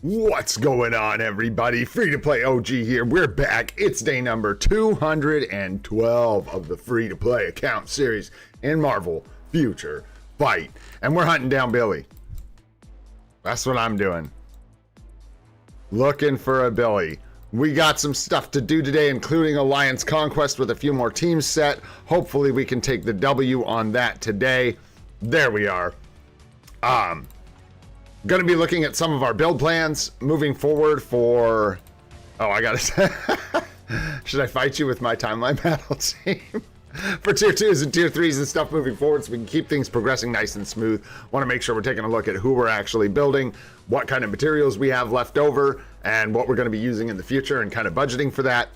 What's going on, everybody? Free to play OG here. We're back. It's day number 212 of the free to play account series in Marvel Future Fight. And we're hunting down Billy. That's what I'm doing. Looking for a Billy. We got some stuff to do today, including Alliance Conquest with a few more teams set. Hopefully we can take the W on that today. There we are. Going to be looking at some of our build plans moving forward for... Oh, I got to... Should I fight you with my timeline battle team? For tier 2s and tier 3s and stuff moving forward so we can keep things progressing nice and smooth. Want to make sure we're taking a look at who we're actually building, what kind of materials we have left over, and what we're going to be using in the future and kind of budgeting for that,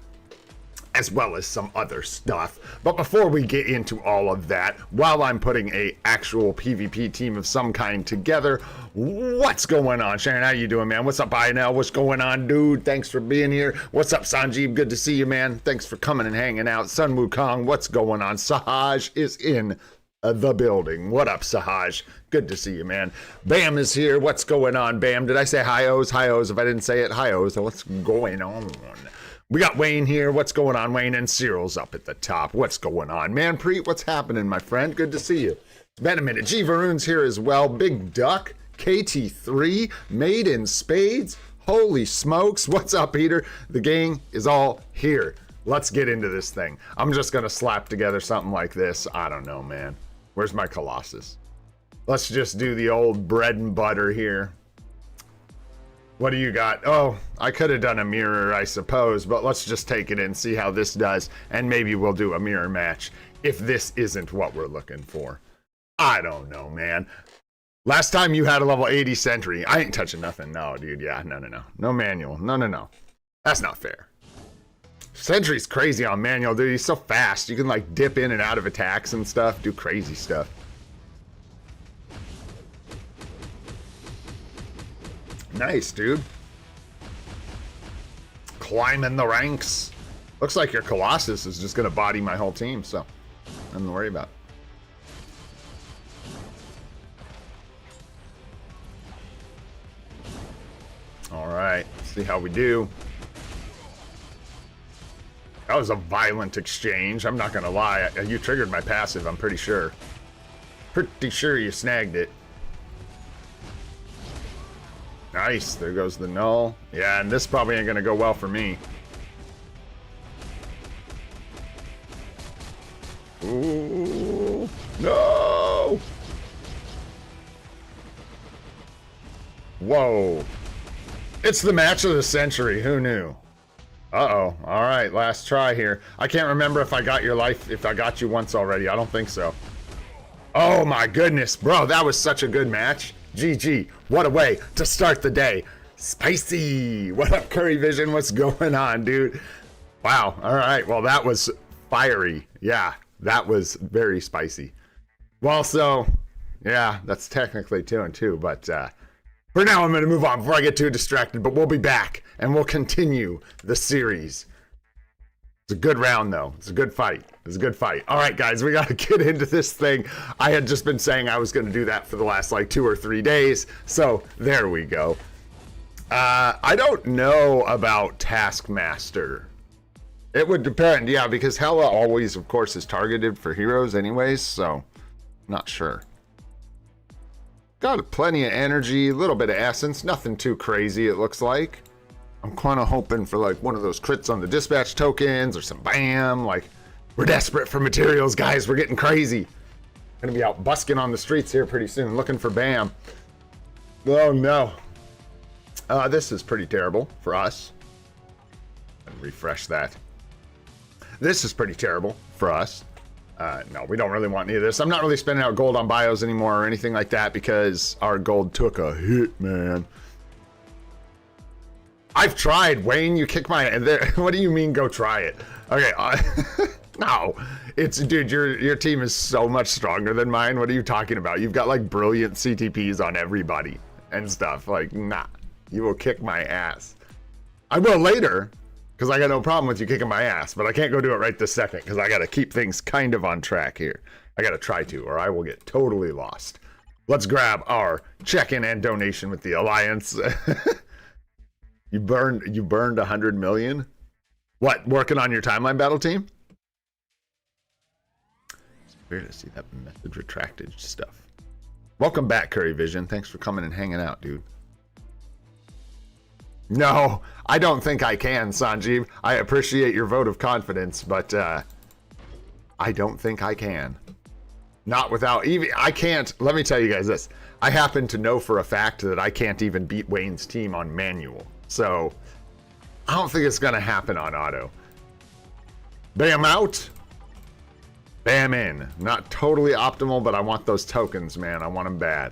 as well as some other stuff. But before we get into all of that, while I'm putting a actual PvP team of some kind together, what's going on? Sharon, how you doing, man? What's up, Inel? What's going on, dude? Thanks for being here. What's up, Sanjeev? Good to see you, man. Thanks for coming and hanging out. Sun Wukong, what's going on? Sahaj is in the building. What up, Sahaj? Good to see you, man. Bam is here. What's going on, Bam? Did I say hi-os? Hi-os. If I didn't say it, hi-os. What's going on? We got Wayne here. What's going on, Wayne? And Cyril's up at the top. What's going on? Manpreet, what's happening, my friend? Good to see you. It's been a minute. G Varoon's here as well. Big Duck, KT3, Made in Spades. Holy smokes. What's up, Peter? The gang is all here. Let's get into this thing. I'm just going to slap together something like this. I don't know, man. Where's my Colossus? Let's just do the old bread and butter here. What do you got? Oh, I could have done a mirror, I suppose, but let's just take it and see how this does, and maybe we'll do a mirror match if this isn't what we're looking for. I don't know, man. Last time you had a level 80 sentry. I ain't touching nothing. No, dude. Yeah, no. No manual. No. That's not fair. Sentry's crazy on manual, dude. He's so fast. You can, like, dip in and out of attacks and stuff, do crazy stuff. Nice, dude. Climbing the ranks. Looks like your Colossus is just going to body my whole team, so nothing to worry about. All right, let's see how we do. That was a violent exchange. I'm not going to lie. You triggered my passive, I'm pretty sure. Pretty sure you snagged it. Nice, there goes the null. Yeah, and this probably ain't gonna go well for me. Ooh, no! Whoa. It's the match of the century, who knew? Uh-oh, all right, last try here. I can't remember if I got your life, if I got you once already. I don't think so. Oh my goodness, bro, that was such a good match. GG, what a way to start the day. Spicy. What up, Curry Vision? What's going on, dude? Wow. All right. Well, that was fiery. Yeah, that was very spicy. Well, so, yeah, that's technically 2 and 2. But for now, I'm going to move on before I get too distracted. But we'll be back, and we'll continue the series. It's a good round, though. It's a good fight. It's a good fight. All right, guys, we got to get into this thing. I had just been saying I was going to do that for the last, like, 2 or 3 days. So there we go. I don't know about Taskmaster. It would depend, yeah, because Hela always, of course, is targeted for heroes anyways. So, not sure. Got plenty of energy, a little bit of essence. Nothing too crazy, it looks like. I'm kind of hoping for like one of those crits on the dispatch tokens or some bam. Like, we're desperate for materials, guys. We're getting crazy. Gonna be out busking on the streets here pretty soon, looking for bam. Oh no. This is pretty terrible for us. And refresh that. This is pretty terrible for us. No, we don't really want any of this. I'm not really spending out gold on bios anymore or anything like that because our gold took a hit, man. I've tried, Wayne. You kick my... What do you mean, go try it? Okay, no. It's... Dude, your team is so much stronger than mine. What are you talking about? You've got, like, brilliant CTPs on everybody and stuff. Like, nah. You will kick my ass. I will later, because I got no problem with you kicking my ass, but I can't go do it right this second, because I got to keep things kind of on track here. I got to try to, or I will get totally lost. Let's grab our check-in and donation with the Alliance. You burned 100 million? What, working on your timeline battle team? It's weird to see that message retracted stuff. Welcome back, Curry Vision. Thanks for coming and hanging out, dude. No, I don't think I can, Sanjeev. I appreciate your vote of confidence, but I don't think I can. Not without even, I can't, let me tell you guys this. I happen to know for a fact that I can't even beat Wayne's team on manual. So, I don't think it's gonna happen on auto. Bam out. Bam in. Not totally optimal, but I want those tokens, man. I want them bad.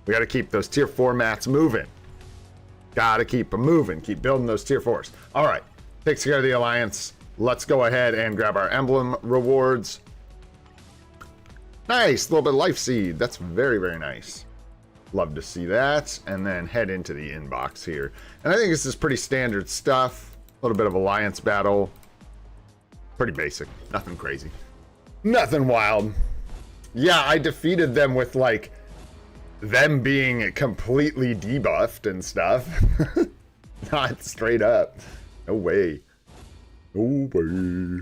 We gotta keep those tier 4 mats moving. Gotta keep them moving. Keep building those tier 4s. All right, takes care of the Alliance. Let's go ahead and grab our emblem rewards. Nice, a little bit of life seed. That's very, very nice. Love to see that. And then head into the inbox here. And I think this is pretty standard stuff. A little bit of Alliance battle. Pretty basic. Nothing crazy. Nothing wild. Yeah, I defeated them with like them being completely debuffed and stuff. Not straight up. No way. No way.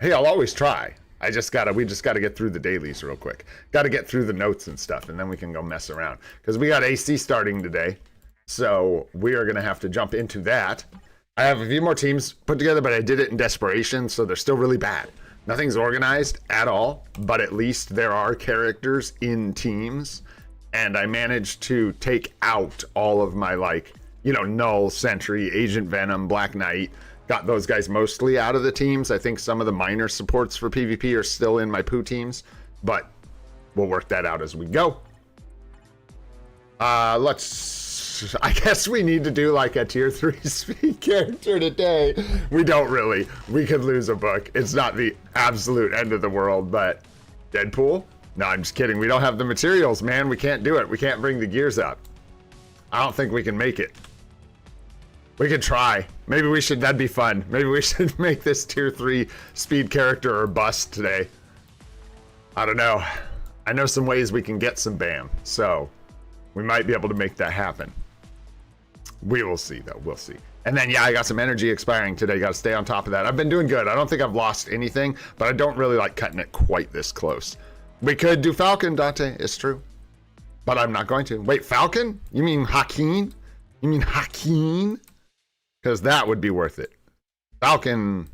Hey, I'll always try. We just gotta get through the dailies real quick. Gotta get through the notes and stuff, and then we can go mess around. Because we got AC starting today, so we are gonna have to jump into that. I have a few more teams put together, but I did it in desperation, so they're still really bad. Nothing's organized at all, but at least there are characters in teams, and I managed to take out all of my, like, you know, Null, Sentry, Agent Venom, Black Knight. Got those guys mostly out of the teams. I think some of the minor supports for PvP are still in my poo teams, but we'll work that out as we go. I guess we need to do like a tier 3 speed character today. We don't really. We could lose a book. It's not the absolute end of the world, but Deadpool? No, I'm just kidding. We don't have the materials, man. We can't do it. We can't bring the gears up. I don't think we can make it. We could try. Maybe we should, that'd be fun. Maybe we should make this tier 3 speed character or bust today. I don't know. I know some ways we can get some BAM, so we might be able to make that happen. We will see, though. We'll see. And then, yeah, I got some energy expiring today. Got to stay on top of that. I've been doing good. I don't think I've lost anything, but I don't really like cutting it quite this close. We could do Falcon, Dante. It's true. But I'm not going to. Wait, Falcon? You mean Hakeem? You mean Hakeem? Because that would be worth it. Falcon.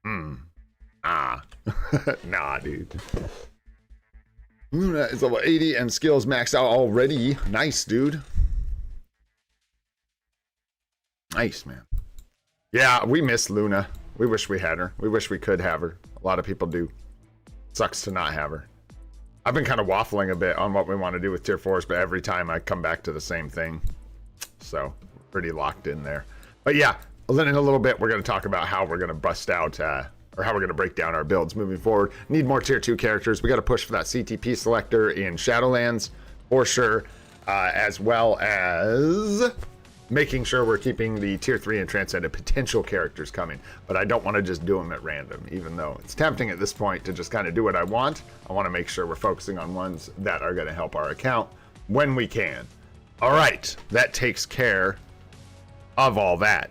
Nah. Nah, dude. Luna is level 80 and skills maxed out already. Nice, dude. Nice, man. Yeah, we miss Luna. We wish we had her. We wish we could have her. A lot of people do. Sucks to not have her. I've been kind of waffling a bit on what we want to do with tier 4s, but every time I come back to the same thing. So, pretty locked in there. But yeah, in a little bit, we're going to talk about how we're going to bust out, or how we're going to break down our builds moving forward. Need more tier 2 characters. We got to push for that CTP selector in Shadowlands, for sure, as well as making sure we're keeping the tier 3 and Transcendent potential characters coming. But I don't want to just do them at random, even though it's tempting at this point to just kind of do what I want. I want to make sure we're focusing on ones that are going to help our account when we can. All right, that takes care of all that.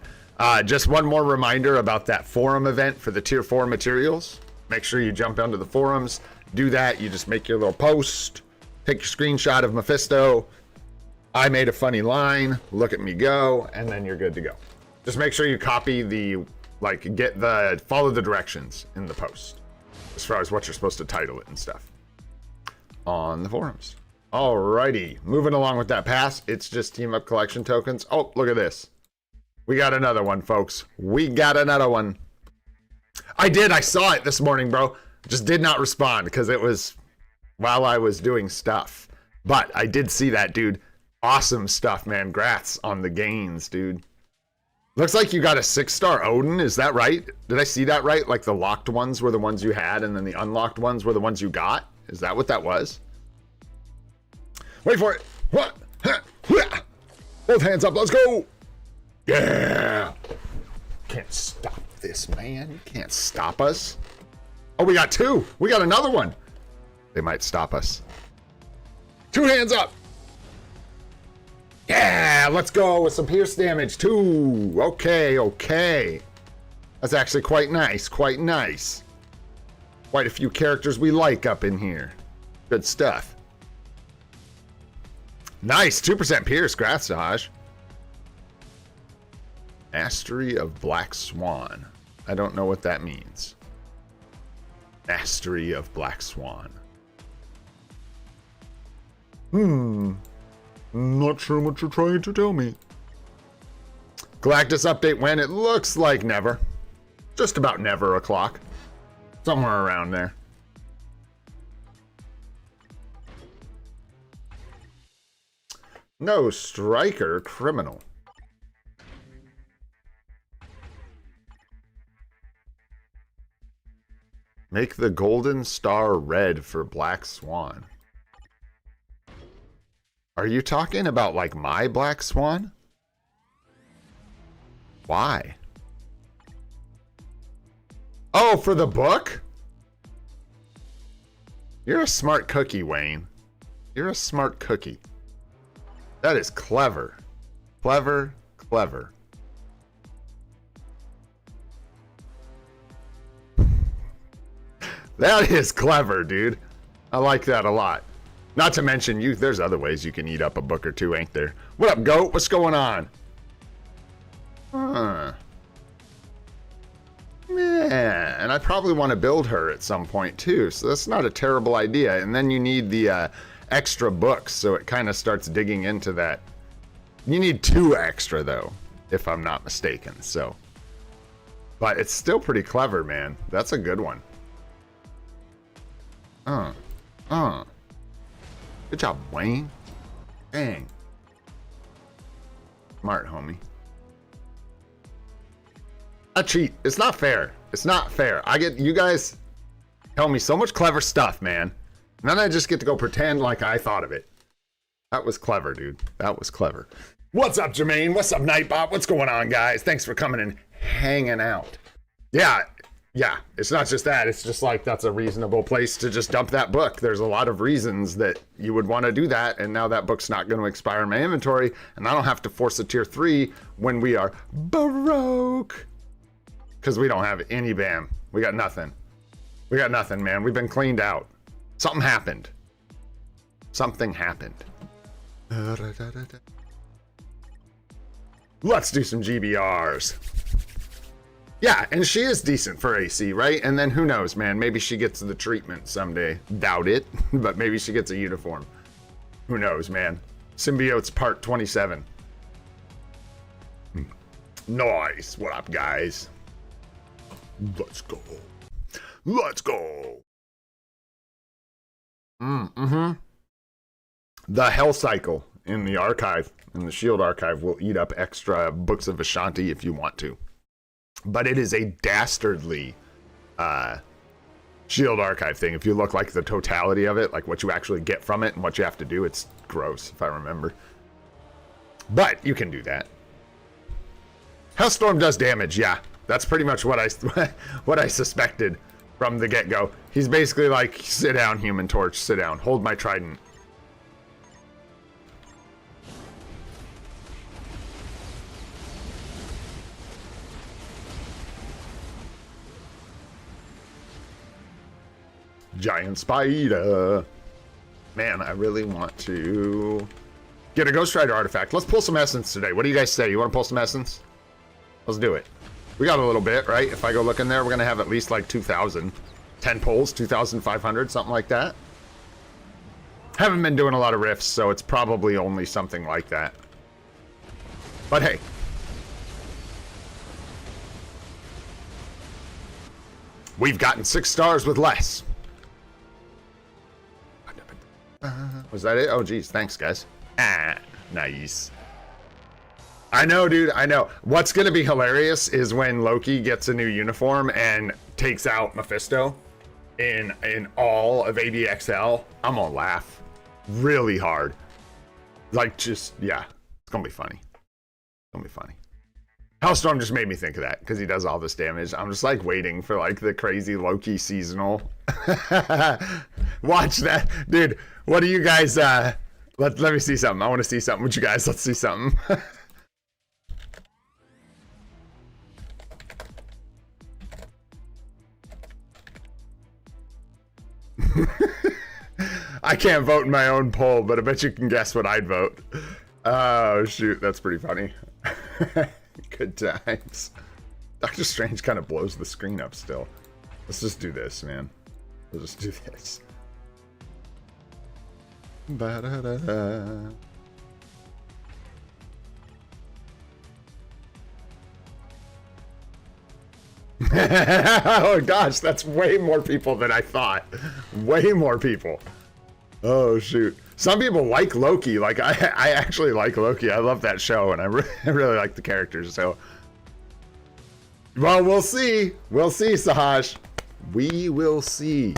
Just one more reminder about that forum event for the tier 4 materials. Make sure you jump onto the forums. Do that. You just make your little post. Take your screenshot of Mephisto. I made a funny line. Look at me go. And then you're good to go. Just make sure you copy the, follow the directions in the post. As far as what you're supposed to title it and stuff. On the forums. Alrighty. Moving along with that pass. It's just team up collection tokens. Oh, look at this. We got another one, folks. We got another one. I saw it this morning, bro. Just did not respond because it was while I was doing stuff. But I did see that, dude. Awesome stuff, man. Grats on the gains, dude. Looks like you got a 6-star Odin. Is that right? Did I see that right? Like the locked ones were the ones you had and then the unlocked ones were the ones you got? Is that what that was? Wait for it. What? Both hands up. Let's go. Yeah! Can't stop this, man. You can't stop us. Oh, we got 2. We got another one. They might stop us. 2 hands up. Yeah, let's go with some pierce damage too. Okay, okay. That's actually quite nice, quite nice. Quite a few characters we like up in here. Good stuff. Nice, 2% pierce, Grath Sahaj. Mastery of Black Swan. I don't know what that means. Mastery of Black Swan. Not sure what you're trying to tell me. Galactus update when? It looks like never. Just about never o'clock. Somewhere around there. No striker criminal. Make the golden star red for Black Swan. Are you talking about like my Black Swan? Why? Oh, for the book? You're a smart cookie, Wayne. You're a smart cookie. That is clever. Clever, clever. That is clever, dude. I like that a lot. Not to mention, there's other ways you can eat up a book or two, ain't there? What up, goat? What's going on? Huh. Yeah, and I probably want to build her at some point too, so that's not a terrible idea. And then you need the extra books, so it kind of starts digging into that. You need 2 extra though, if I'm not mistaken. So, but it's still pretty clever, man. That's a good one. Good job, Wayne. Dang. Smart, homie. A cheat. It's not fair. It's not fair. You guys tell me so much clever stuff, man. And then I just get to go pretend like I thought of it. That was clever, dude. That was clever. What's up, Jermaine? What's up, Nightbot? What's going on, guys? Thanks for coming and hanging out. Yeah, it's not just that. It's just like that's a reasonable place to just dump that book. There's a lot of reasons that you would want to do that, and now that book's not going to expire in my inventory, and I don't have to force a tier 3 when we are broke. Because we don't have any BAM. We got nothing. We got nothing, man. We've been cleaned out. Something happened. Something happened. Let's do some GBRs. Yeah, and she is decent for AC, right? And then who knows, man? Maybe she gets the treatment someday. Doubt it, but maybe she gets a uniform. Who knows, man? Symbiotes part 27. Nice. What up, guys? Let's go. Let's go. The Hell Cycle in the archive, in the Shield archive, will eat up extra books of Ashanti if you want to. But it is a dastardly Shield archive thing. If you look like the totality of it, like what you actually get from it and what you have to do, it's gross, if I remember. But you can do that. Hellstorm does damage, yeah. That's pretty much what I suspected from the get-go. He's basically like, sit down, Human Torch, sit down. Hold my trident. Giant spider. Man, I really want to get a Ghost Rider artifact. Let's pull some essence today. What do you guys say? You want to pull some essence? Let's do it. We got a little bit, right? If I go look in there, we're going to have at least like 2,000. 10 pulls, 2,500, something like that. Haven't been doing a lot of rifts, so it's probably only something like that. But hey. We've gotten 6 stars with less. Was that it? Oh, geez. Thanks, guys. Nice. I know, dude. I know. What's going to be hilarious is when Loki gets a new uniform and takes out Mephisto in all of ABXL. I'm going to laugh really hard. Like, just, yeah. It's going to be funny. It's going to be funny. Hellstorm just made me think of that because he does all this damage. I'm just like waiting for like the crazy Loki seasonal. Watch that. Dude, what do you guys Let me see something. I want to see something with you guys. Let's see something. I can't vote in my own poll, but I bet you can guess what I'd vote. Oh, shoot. That's pretty funny. Good times. Doctor Strange kind of blows the screen up still. Let's just do this, man. We'll just do this. Ba-da-da-da. Oh gosh, that's way more people than I thought. Way more people. Oh shoot. Some people like Loki. Like I actually like Loki. I love that show, and I really like the characters. So, well, we'll see. We'll see, Sahaj. We will see.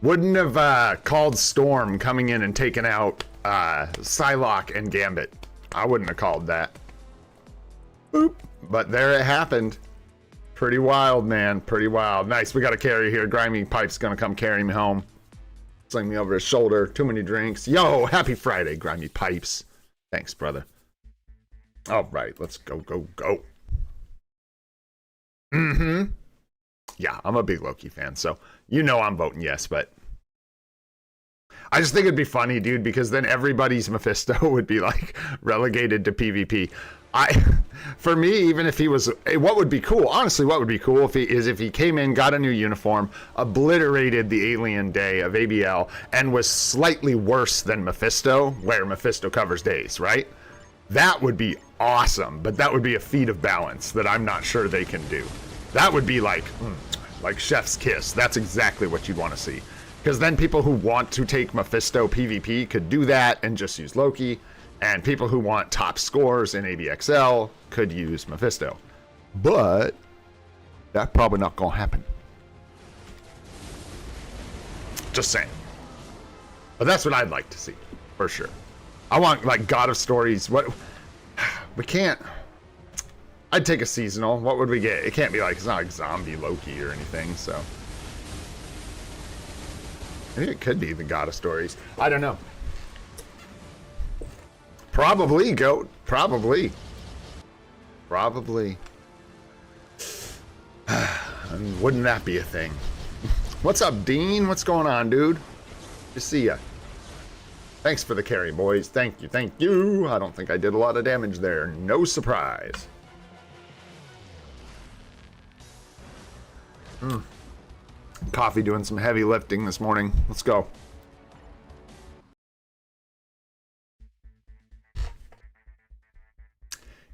Wouldn't have called Storm coming in and taking out Psylocke and Gambit. I wouldn't have called that. Boop. But there it happened. Pretty wild, man. Pretty wild. Nice. We got a carry here. Grimy Pipe's gonna come carry me home. Sling me over his shoulder. Too many drinks. Yo, happy Friday, Grimy Pipes. Thanks, brother. All right, let's go, go, go. Mm-hmm. Yeah, I'm a big Loki fan, so you know I'm voting yes, but I just think it'd be funny, dude, because then everybody's Mephisto would be like relegated to PvP. For me, even if he was, what would be cool, honestly, what would be cool if he came in, got a new uniform, obliterated the alien day of ABL, and was slightly worse than Mephisto, where Mephisto covers days, right? That would be awesome, but that would be a feat of balance that I'm not sure they can do. That would be like chef's kiss. That's exactly what you'd want to see. Because then people who want to take Mephisto PvP could do that and just use Loki. And people who want top scores in ABXL could use Mephisto. But that's probably not going to happen. Just saying. But that's what I'd like to see, for sure. I want, like, God of Stories. What? We can't. I'd take a seasonal. What would we get? It can't be like, it's not like zombie Loki or anything, so. Maybe it could be the God of Stories. I don't know. Probably, Goat. Probably. Probably. I mean, wouldn't that be a thing? What's up, Dean? What's going on, dude? Good to see ya. Thanks for the carry, boys. Thank you. Thank you. I don't think I did a lot of damage there. No surprise. Coffee doing some heavy lifting this morning. Let's go.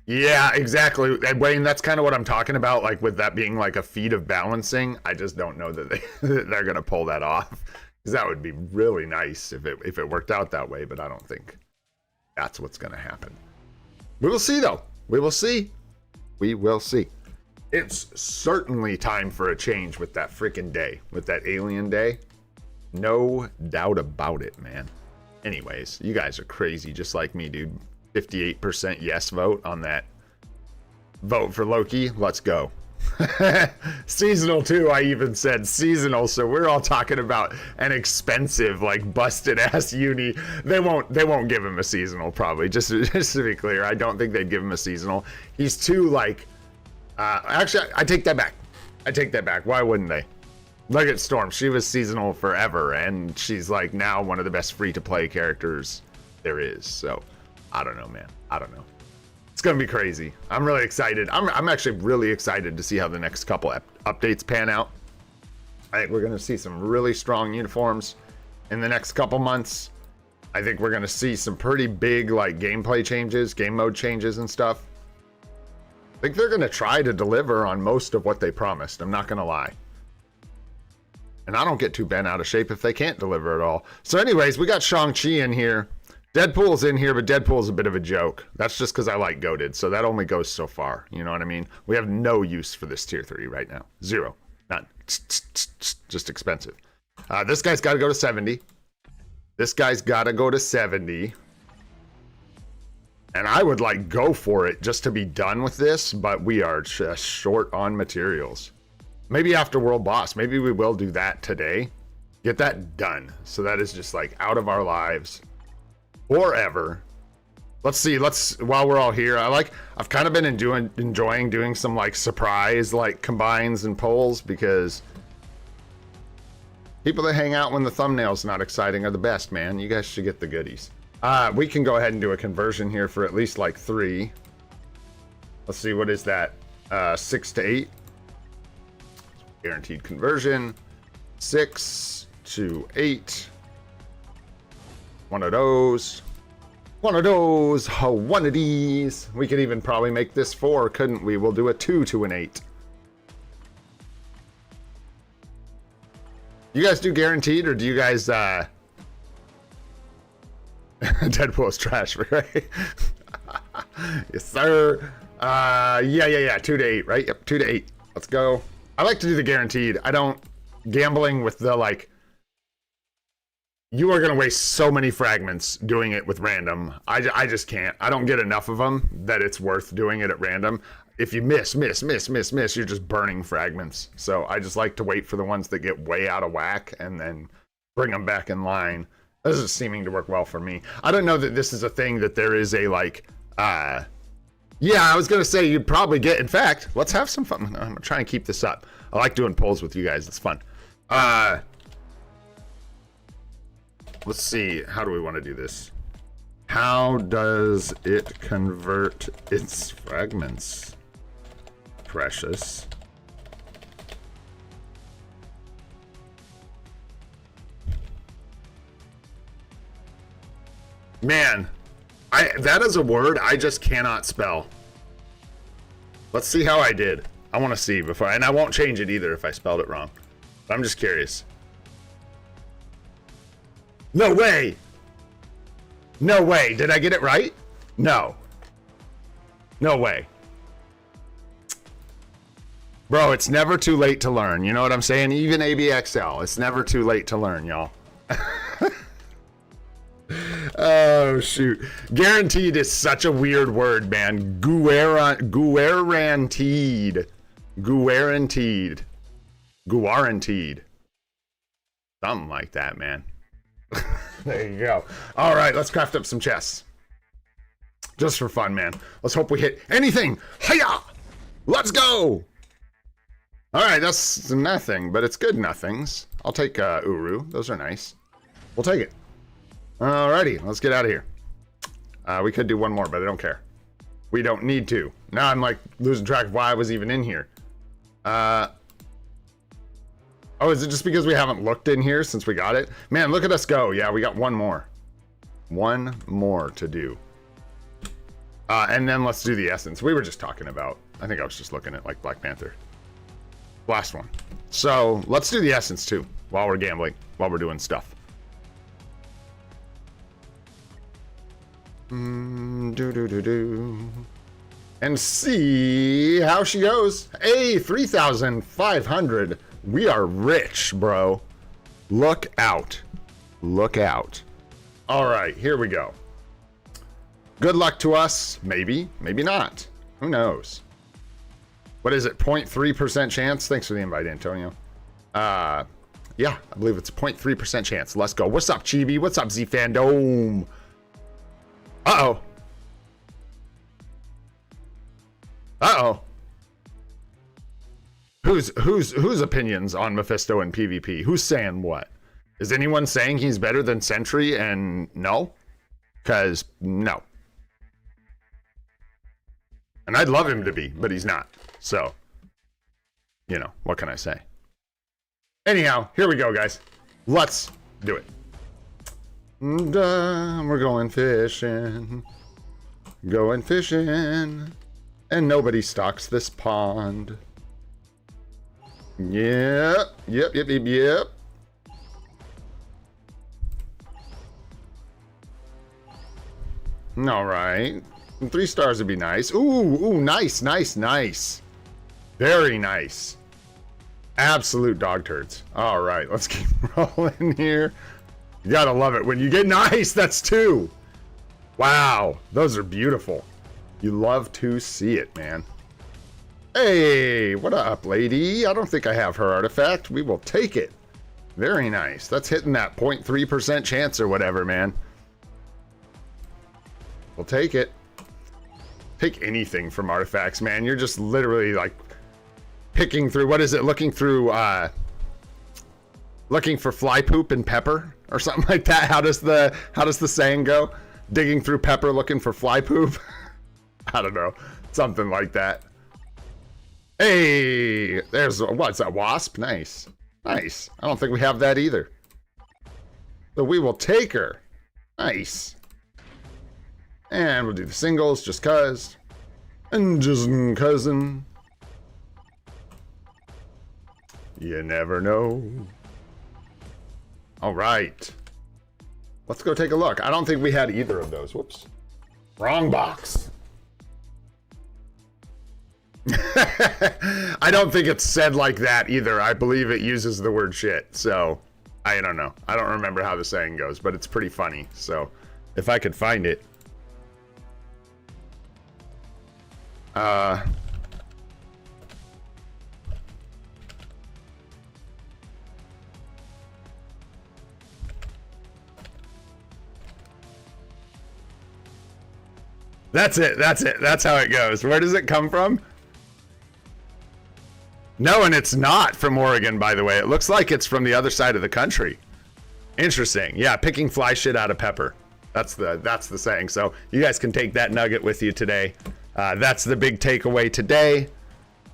Yeah, exactly. And Wayne, that's kind of what I'm talking about, like with that being like a feat of balancing. I just don't know that they're going to pull that off. Because that would be really nice if it worked out that way, but I don't think that's what's going to happen. We will see, though. We will see. We will see. It's certainly time for a change with that freaking day, with that alien day. No doubt about it, man. Anyways, you guys are crazy, just like me, dude. 58% yes vote on that. Vote for Loki. Let's go. Seasonal too. I even said seasonal, so we're all talking about an expensive, like busted ass uni. They won't give him a seasonal, probably. Just to be clear, I don't think they'd give him a seasonal. He's too like. Actually, I take that back. I take that back. Why wouldn't they? Look at Storm. She was seasonal forever, and she's like now one of the best free-to-play characters there is. So, I don't know, man. I don't know. It's gonna be crazy. I'm really excited. I'm actually really excited to see how the next couple updates pan out. I think we're gonna see some really strong uniforms in the next couple months. I think we're gonna see some pretty big like gameplay changes, game mode changes and stuff. I think they're gonna try to deliver on most of what they promised. I'm not gonna lie. And I don't get too bent out of shape if they can't deliver at all. So anyways, we got Shang-Chi in here. Deadpool's in here, but Deadpool's a bit of a joke. That's just because I like Goated, so that only goes so far. You know what I mean? We have no use for this tier 3 right now. Zero. None. Just expensive. This guy's got to go to 70. This guy's got to go to 70. And I would like go for it just to be done with this, but we are just short on materials. Maybe after World Boss. Maybe we will do that today. Get that done. So that is just like out of our lives. forever. Let's see. While we're all here, I've kind of been enjoying doing some like surprise like combines and polls, because people that hang out when the thumbnail's not exciting are the best, man. You guys should get the goodies. We can go ahead and do a conversion here for at least like 3. Let's see, what is that? 6 to 8. Guaranteed conversion. 6 to 8. One of those. One of those. Oh, one of these. We could even probably make this 4, couldn't we? We'll do a 2 to an 8. You guys do guaranteed, or do you guys Deadpool's trash, right? Yes, sir. Yeah. 2 to 8, right? Yep, 2 to 8. Let's go. I like to do the guaranteed. I don't gambling with the like. You are gonna waste so many fragments doing it with random. I just can't. I don't get enough of them that it's worth doing it at random. If you miss, you're just burning fragments. So I just like to wait for the ones that get way out of whack and then bring them back in line. This is seeming to work well for me. I don't know that this is a thing that there is a like, yeah, I was gonna say you'd probably get, in fact, let's have some fun. I'm gonna try and keep this up. I like doing polls with you guys, it's fun. Let's see, how do we wanna do this? How does it convert its fragments? Precious. Man, that is a word I just cannot spell. Let's see how I did. I want to see before, and I won't change it either if I spelled it wrong. But I'm just curious. No way! No way! Did I get it right? No. No way. Bro, it's never too late to learn. You know what I'm saying? Even ABXL, it's never too late to learn, y'all. Oh, shoot. Guaranteed is such a weird word, man. Guaranteed. Guaranteed. Guaranteed. Something like that, man. There you go. All right, let's craft up some chests. Just for fun, man. Let's hope we hit anything. Hiya! Let's go! All right, that's nothing, but it's good nothings. I'll take Uru. Those are nice. We'll take it. Alrighty, let's get out of here. We could do one more, but I don't care. We don't need to. Now I'm like losing track of why I was even in here. Oh, is it just because we haven't looked in here since we got it? Man, look at us go. Yeah, we got one more. One more to do. And then let's do the essence. We were just talking about, I think I was just looking at like Black Panther. Last one. So let's do the essence too, while we're gambling, while we're doing stuff. And see how she goes. Hey, 3,500. We are rich, bro. Look out. Look out. All right, here we go. Good luck to us. Maybe, maybe not. Who knows? What is it? 0.3% chance? Thanks for the invite, Antonio. Yeah, I believe it's a 0.3% chance. Let's go. What's up, Chibi? What's up, Z-Fandom? Uh-oh. Uh-oh. Whose opinions on Mephisto and PvP? Who's saying what? Is anyone saying he's better than Sentry and no? Because no. And I'd love him to be, but he's not. So, you know, what can I say? Anyhow, here we go, guys. Let's do it. And, we're going fishing. Going fishing. And nobody stocks this pond. Yep. All right. 3 stars would be nice. Ooh, nice. Very nice. Absolute dog turds. All right, let's keep rolling here. You gotta love it when you get nice. That's 2. Wow, those are beautiful. You love to see it, man. Hey, what up, lady? I don't think I have her artifact. We will take it. Very nice. That's hitting that 0.3% chance or whatever, man. We'll take it. Take anything from artifacts, man. You're just literally like picking through, what is it? Looking through, looking for fly poop and pepper or something like that. How does the saying go? Digging through pepper looking for fly poop? I don't know. Something like that. Hey, there's, what's that, wasp? Nice. Nice. I don't think we have that either. So we will take her. Nice. And we'll do the singles just cuz. And just cousin. You never know. All right. Let's go take a look. I don't think we had either of those. Whoops. Wrong box. I don't think it's said like that either. I believe it uses the word shit. So, I don't know. I don't remember how the saying goes, but it's pretty funny. So, if I could find it. That's it. That's it. That's how it goes. Where does it come from? No, and it's not from Oregon, by the way. It looks like it's from the other side of the country. Interesting. Yeah, picking fly shit out of pepper. That's the saying. So you guys can take that nugget with you today. That's the big takeaway today,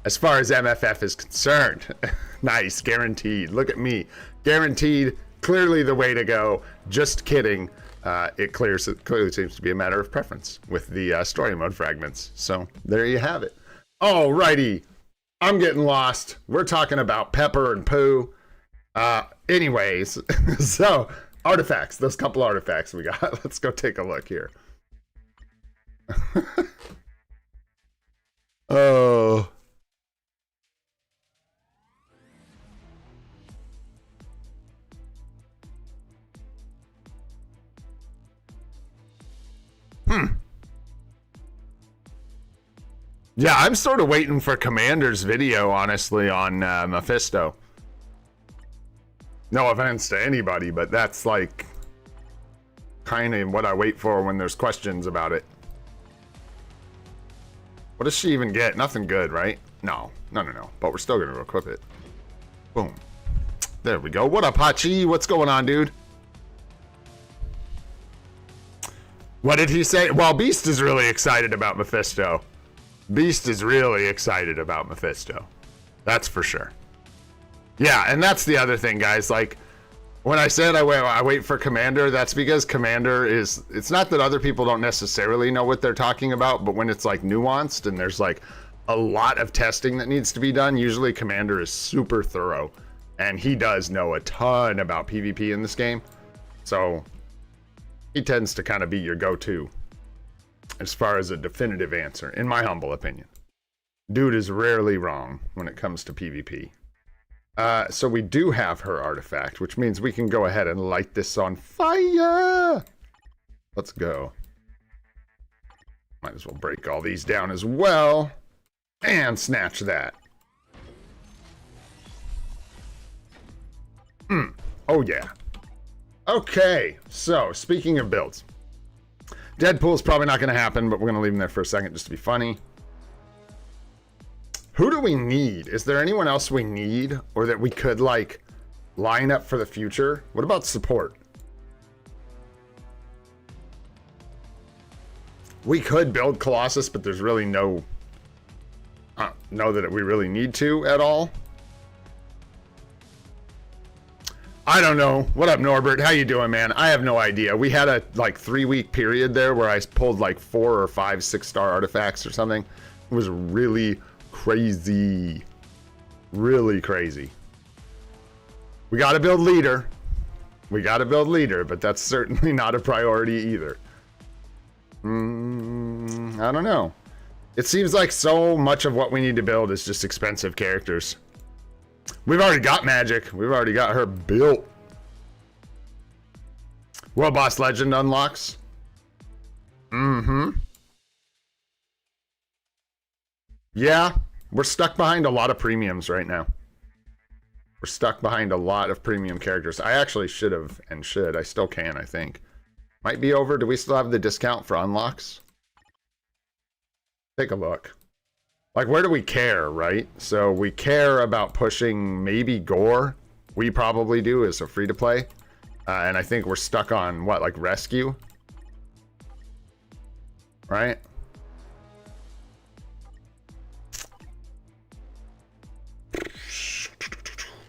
as far as MFF is concerned. Nice, guaranteed. Look at me, guaranteed. Clearly the way to go. Just kidding. It clearly seems to be a matter of preference with the story mode fragments. So there you have it. Alrighty. I'm getting lost. We're talking about pepper and poo. Anyways, so artifacts, those couple artifacts we got. Let's go take a look here. Oh. Yeah, I'm sort of waiting for Commander's video, honestly, on Mephisto. No offense to anybody, but that's like kind of what I wait for when there's questions about it. What does she even get? Nothing good, right? No. But we're still going to equip it. Boom. There we go. What up, Hachi? What's going on, dude? What did he say? Well, Beast is really excited about Mephisto. Beast is really excited about Mephisto. That's for sure. Yeah, and that's the other thing, guys. Like, when I said I wait for Commander, that's because Commander is... It's not that other people don't necessarily know what they're talking about, but when it's, like, nuanced and there's, like, a lot of testing that needs to be done, usually Commander is super thorough. And he does know a ton about PvP in this game. So, he tends to kind of be your go-to as far as a definitive answer, in my humble opinion. Dude is rarely wrong when it comes to PvP. So we do have her artifact, which means we can go ahead and light this on fire. Let's go. Might as well break all these down as well. And snatch that. Oh yeah. Okay, so speaking of builds. Deadpool's probably not going to happen, but we're going to leave him there for a second just to be funny. Who do we need? Is there anyone else we need? Or that we could, like, line up for the future? What about support? We could build Colossus, but there's really no... know that we really need to at all. I don't know. What up, Norbert? How you doing, man? I have no idea. We had a, like, 3-week period there where I pulled, like, 4 or 5 6-star artifacts or something. It was really crazy. Really crazy. We gotta build leader. We gotta build leader, but that's certainly not a priority either. I don't know. It seems like so much of what we need to build is just expensive characters. We've already got Magic. We've already got her built. World Boss Legend unlocks. Yeah, we're stuck behind a lot of premiums right now. We're stuck behind a lot of premium characters. I actually should have, and should. I still can, I think. Might be over. Do we still have the discount for unlocks? Take a look. Like, where do we care, right? So we care about pushing maybe Gore. We probably do as a free-to-play. And I think we're stuck on, what, like Rescue? Right?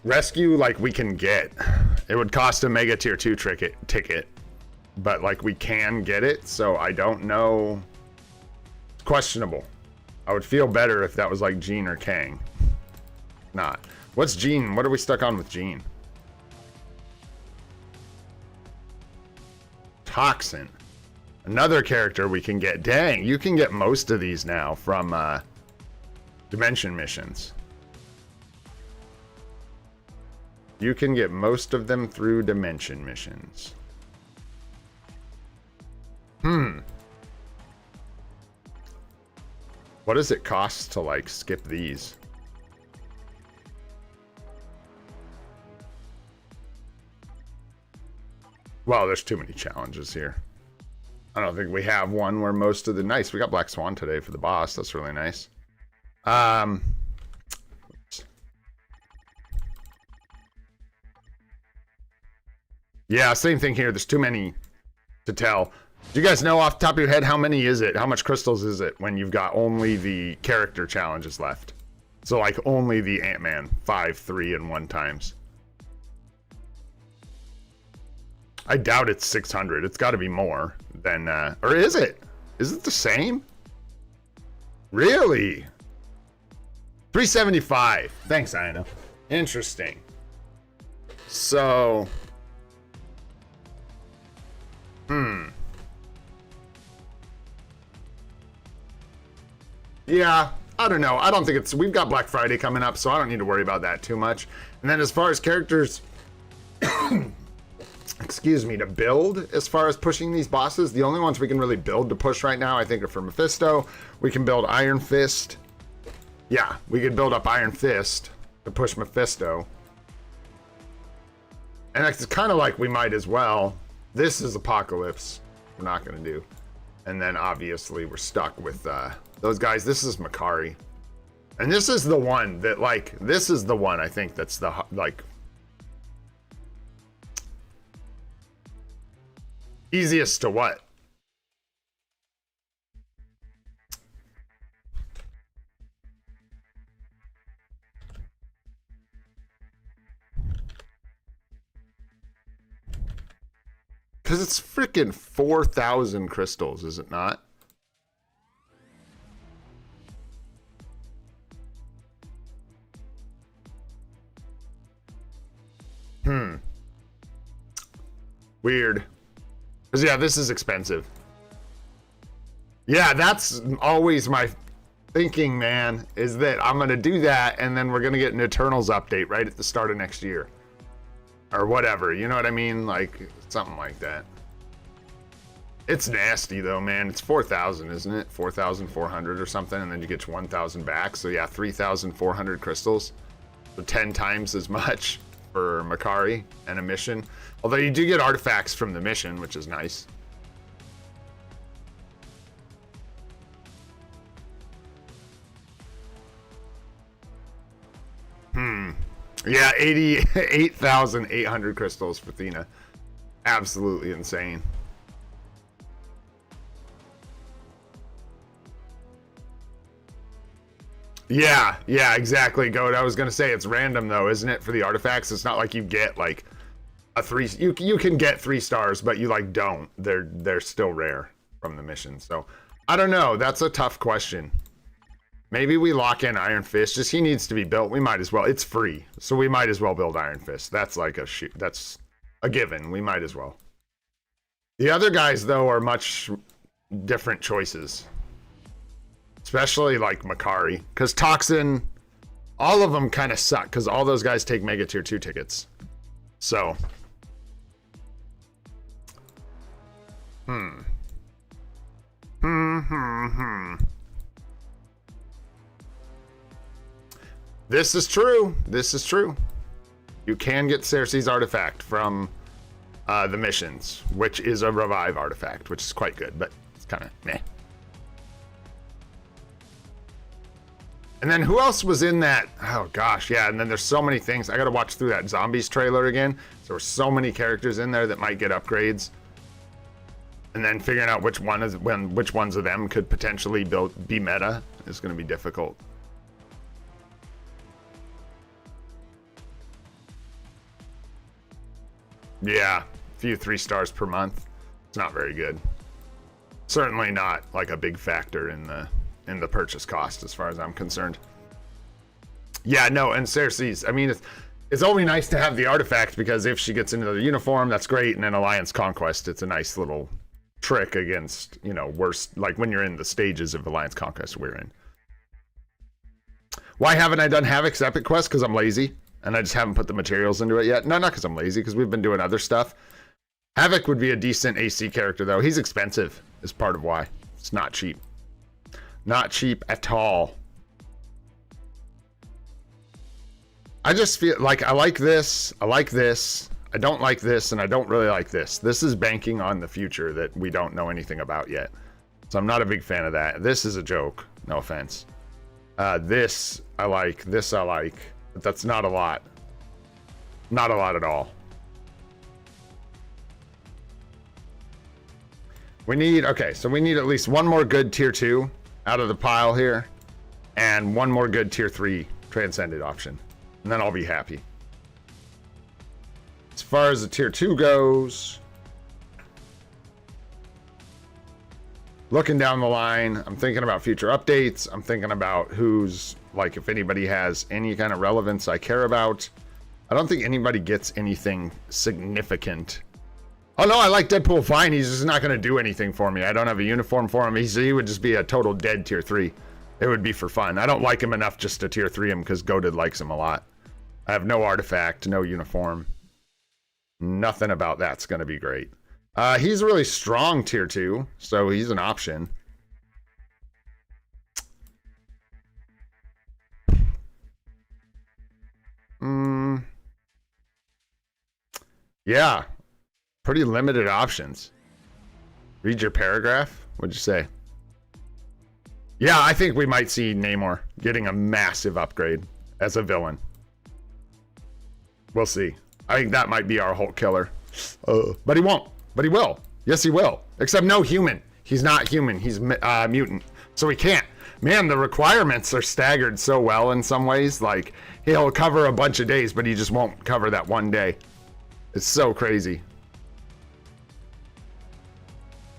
Rescue, like, we can get. It would cost a Mega Tier 2 ticket. But, like, we can get it, so I don't know. It's questionable. I would feel better if that was, like, Jean or Kang. Not. What's Jean? What are we stuck on with Jean? Toxin. Another character we can get. Dang, you can get most of these now from Dimension missions. You can get most of them through Dimension missions. What does it cost to, like, skip these? Well, there's too many challenges here. I don't think we have one where most of the... Nice, we got Black Swan today for the boss. That's really nice. Yeah, same thing here. There's too many to tell. Do you guys know off the top of your head how many is it? How much crystals is it when you've got only the character challenges left? So, like, only the Ant-Man 5, 3, and 1 times. I doubt it's 600. It's got to be more than... or is it? Is it the same? Really? 375. Thanks, Ina. Interesting. So... Yeah, I don't know. I don't think it's... We've got Black Friday coming up, so I don't need to worry about that too much. And then as far as characters... excuse me, to build, as far as pushing these bosses, the only ones we can really build to push right now, I think, are for Mephisto. We can build Iron Fist. Yeah, we could build up Iron Fist to push Mephisto. And it's kind of like we might as well. This is Apocalypse. We're not going to do. And then, obviously, we're stuck with those guys. This is Makari. And this is the one that, like, this is the one, I think, that's the, like... easiest to what? Because it's freaking 4,000 crystals, is it not? Weird. Because, yeah, this is expensive. Yeah, that's always my thinking, man, is that I'm going to do that, and then we're going to get an Eternals update right at the start of next year. Or whatever, you know what I mean? Like, something like that. It's nasty, though, man. It's 4,000, isn't it? 4,400 or something, and then you get 1,000 back. So, yeah, 3,400 crystals. So 10 times as much for Makari and a mission. Although you do get artifacts from the mission, which is nice. Yeah, 88,800 crystals for Athena. Absolutely insane. Yeah, exactly, Goat. I was gonna say it's random though, isn't it? For the artifacts, it's not like you get like a 3. You can get 3 stars, but you like don't. They're still rare from the mission. So I don't know. That's a tough question. Maybe we lock in Iron Fist. Just he needs to be built. We might as well. It's free, so we might as well build Iron Fist. That's like a shoot. That's a given. We might as well. The other guys though are much different choices. Especially like Makari, because Toxin, all of them kind of suck, because all those guys take Mega Tier 2 tickets. So, This is true. This is true. You can get Cersei's artifact from the missions, which is a revive artifact, which is quite good, but it's kind of meh. And then who else was in that? Oh gosh, yeah. And then there's so many things. I got to watch through that zombies trailer again. So there were so many characters in there that might get upgrades. And then figuring out which ones of them could potentially be meta is going to be difficult. Yeah, a few 3 stars per month. It's not very good. Certainly not like a big factor in the purchase cost as far as I'm concerned. Yeah, no, and Cersei's, I mean, it's only nice to have the artifact because if she gets into the uniform, that's great. And then Alliance Conquest, it's a nice little trick against, you know, worst, like when you're in the stages of Alliance Conquest we're in. Why haven't I done Havoc's Epic Quest? Because I'm lazy and I just haven't put the materials into it yet. No, not because I'm lazy, because we've been doing other stuff. Havoc would be a decent AC character though. He's expensive is part of why. It's not cheap. Not cheap at all. I just feel like I like this, I like this, I don't like this, and I don't really like this. This is banking on the future that we don't know anything about yet. So I'm not a big fan of that. This is a joke, no offense. This I like, but that's not a lot. Not a lot at all. We need, okay, so we need at least one more good tier 2 out of the pile here, and one more good tier 3 transcended option. And then I'll be happy. As far as the tier 2 goes, looking down the line, I'm thinking about future updates. I'm thinking about who's, like, if anybody has any kind of relevance I care about. I don't think anybody gets anything significant. Oh no, I like Deadpool fine. He's just not going to do anything for me. I don't have a uniform for him. He would just be a total dead tier 3. It would be for fun. I don't like him enough just to tier 3 him because Goated likes him a lot. I have no artifact, no uniform. Nothing about that's going to be great. He's really strong tier 2, so he's an option. Yeah. Pretty limited options. Read your paragraph? What'd you say? Yeah, I think we might see Namor getting a massive upgrade as a villain. We'll see. I think that might be our Hulk killer. But he won't. But he will. Yes, he will. Except no human. He's not human. He's mutant. So he can't. Man, the requirements are staggered so well in some ways. Like, he'll cover a bunch of days, but he just won't cover that one day. It's so crazy.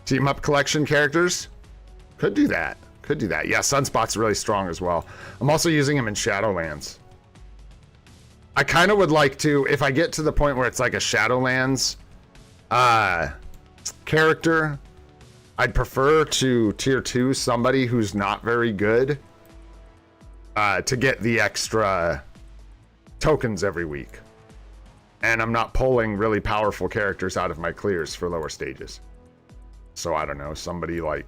Team up collection characters? Could do that. Could do that. Yeah, Sunspot's really strong as well. I'm also using him in Shadowlands. I kind of would like to, if I get to the point where it's like a Shadowlands character, I'd prefer to tier 2 somebody who's not very good to get the extra tokens every week. And I'm not pulling really powerful characters out of my clears for lower stages. So I don't know, somebody like,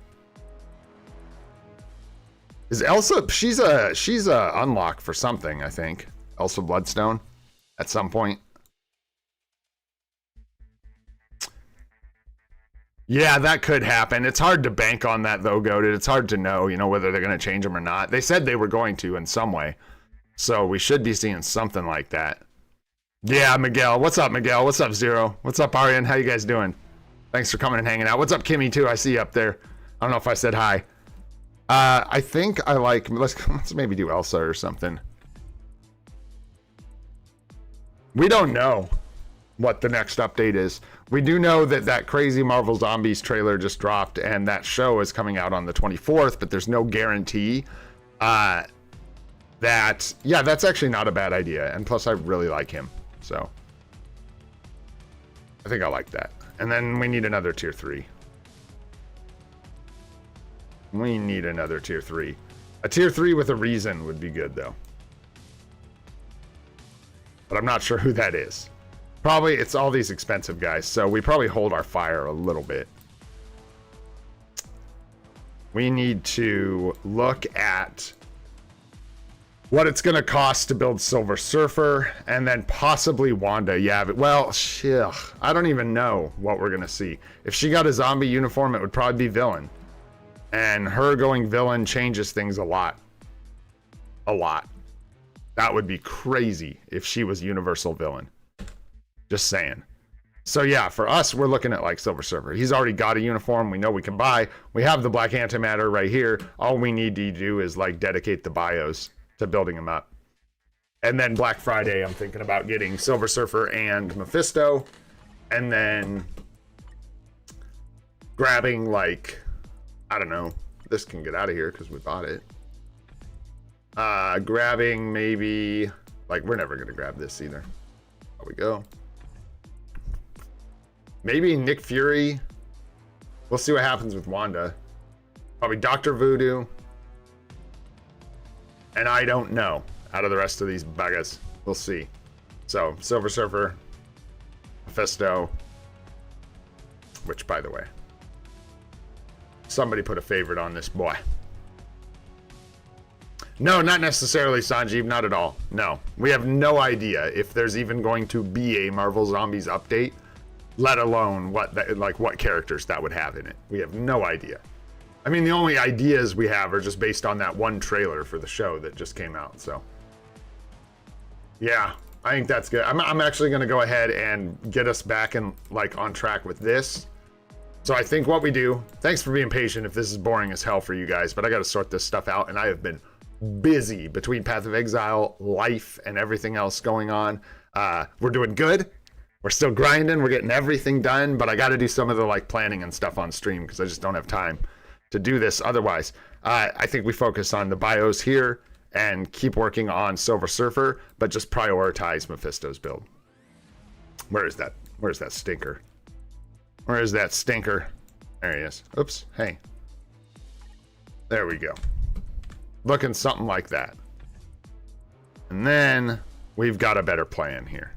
is Elsa, she's a unlock for something, I think. Elsa Bloodstone at some point. Yeah, that could happen. It's hard to bank on that though, Goated. It's hard to know, you know, whether they're going to change them or not. They said they were going to in some way. So we should be seeing something like that. Yeah, Miguel. What's up, Miguel? What's up, Zero? What's up, Arian? How you guys doing? Thanks for coming and hanging out. What's up, Kimmy, too? I see you up there. I don't know if I said hi. I think I like... Let's maybe do Elsa or something. We don't know what the next update is. We do know that that crazy Marvel Zombies trailer just dropped, and that show is coming out on the 24th, but there's no guarantee that... Yeah, that's actually not a bad idea. And plus, I really like him. So, I think I like that. And then we need another tier 3. We need another tier 3. A tier 3 with a reason would be good, though. But I'm not sure who that is. Probably it's all these expensive guys, so we probably hold our fire a little bit. We need to look at... what it's going to cost to build Silver Surfer, and then possibly Wanda. Yeah, but, well, shit, I don't even know what we're going to see. If she got a zombie uniform, it would probably be villain. And her going villain changes things a lot. A lot. That would be crazy if she was universal villain. Just saying. So yeah, for us, we're looking at like Silver Surfer. He's already got a uniform. We know we can buy. We have the black antimatter right here. All we need to do is like dedicate the bios to building him up. And then Black Friday, I'm thinking about getting Silver Surfer and Mephisto. And then grabbing like, I don't know. This can get out of here because we bought it. Grabbing maybe, like we're never going to grab this either. There we go. Maybe Nick Fury. We'll see what happens with Wanda. Probably Dr. Voodoo. And I don't know out of the rest of these buggers. We'll see. So, Silver Surfer, Mephisto, which, by the way, somebody put a favorite on this boy. No, not necessarily, Sanjeev. Not at all. No. We have no idea if there's even going to be a Marvel Zombies update. Let alone what characters that would have in it. We have no idea. I mean, the only ideas we have are just based on that one trailer for the show that just came out. So, yeah, I think that's good. I'm actually going to go ahead and get us back and like on track with this. So I think what we do. Thanks for being patient. If this is boring as hell for you guys, but I got to sort this stuff out, and I have been busy between Path of Exile, life, and everything else going on. We're doing good. We're still grinding. We're getting everything done, but I got to do some of the like planning and stuff on stream because I just don't have time to do this otherwise. I think we focus on the bios here and keep working on Silver Surfer, but just prioritize Mephisto's build. Where is that? Where's that stinker? Where is that stinker? There he is. Oops. Hey. There we go. Looking something like that. And then we've got a better plan here.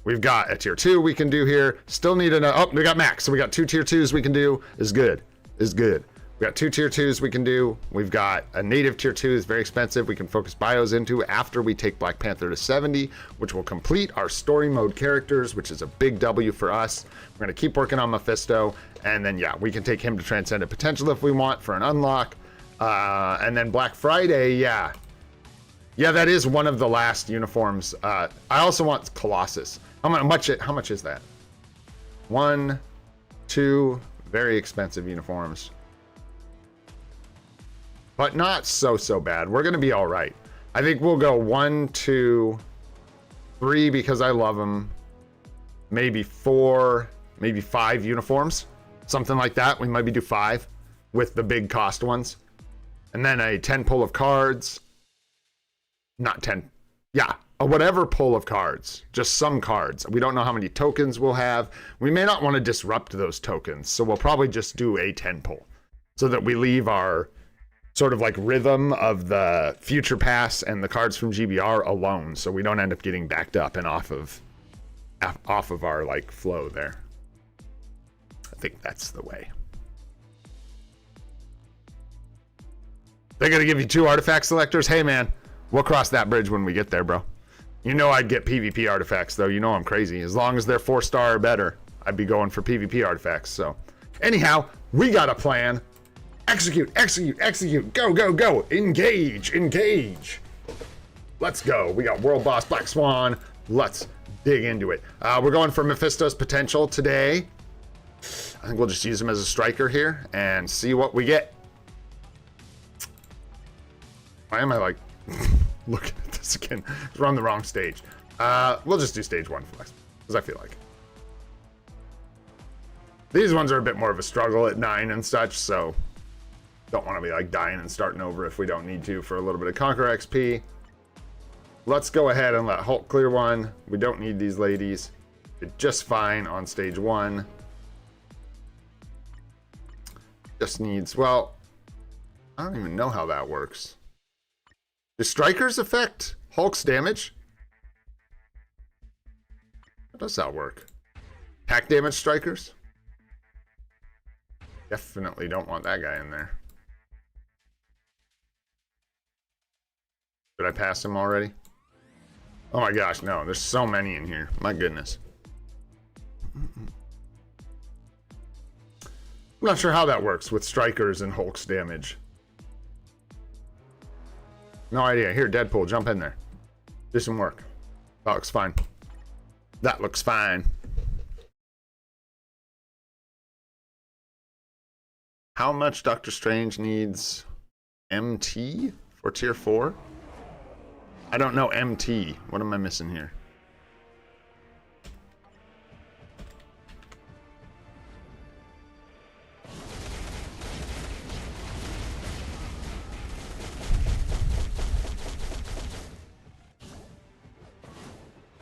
We've got a tier 2 we can do here. Still need an... Oh, we got max. So we got 2 tier 2s we can do. Is good. Is good. We got 2 tier 2s we can do. We've got a native tier 2 is very expensive. We can focus bios into after we take Black Panther to 70, which will complete our story mode characters, which is a big W for us. We're going to keep working on Mephisto. And then, yeah, we can take him to Transcendent Potential if we want for an unlock. And then Black Friday, yeah. Yeah, that is one of the last uniforms. I also want Colossus. How much is that? 1, 2, very expensive uniforms. But not so bad. We're going to be all right. I think we'll go 1, 2, 3 because I love them. Maybe 4, maybe 5 uniforms. Something like that. We maybe do 5 with the big cost ones. And then a 10 pull of cards. Not 10. Yeah. A whatever pull of cards. Just some cards. We don't know how many tokens we'll have. We may not want to disrupt those tokens. So we'll probably just do a 10 pull. So that we leave our sort of like rhythm of the future pass and the cards from GBR alone. So we don't end up getting backed up and off of our like flow there. I think that's the way. They're going to give you 2 artifact selectors. Hey, man, we'll cross that bridge when we get there, bro. You know I'd get PvP artifacts, though. You know I'm crazy. As long as they're 4-star or better, I'd be going for PvP artifacts. So, anyhow, we got a plan. Execute, execute, execute. Go, go, go. Engage, engage. Let's go. We got World Boss Black Swan. Let's dig into it. We're going for Mephisto's Potential today. I think we'll just use him as a striker here and see what we get. Why am I like looking at this again? We're on the wrong stage. We'll just do stage 1 flex because I feel like these ones are a bit more of a struggle at 9 and such, so don't want to be like dying and starting over if we don't need to for a little bit of Conquer XP. Let's go ahead and let Hulk clear one. We don't need these ladies. Did just fine on stage 1. Just needs, well, I don't even know how that works. Do strikers affect Hulk's damage? How does that work? Attack damage strikers? Definitely don't want that guy in there. Did I pass him already? Oh my gosh, no. There's so many in here. My goodness. I'm not sure how that works with strikers and Hulk's damage. No idea. Here, Deadpool, jump in there. Do some work. That looks fine. That looks fine. How much Doctor Strange needs MT for tier 4? I don't know MT. What am I missing here?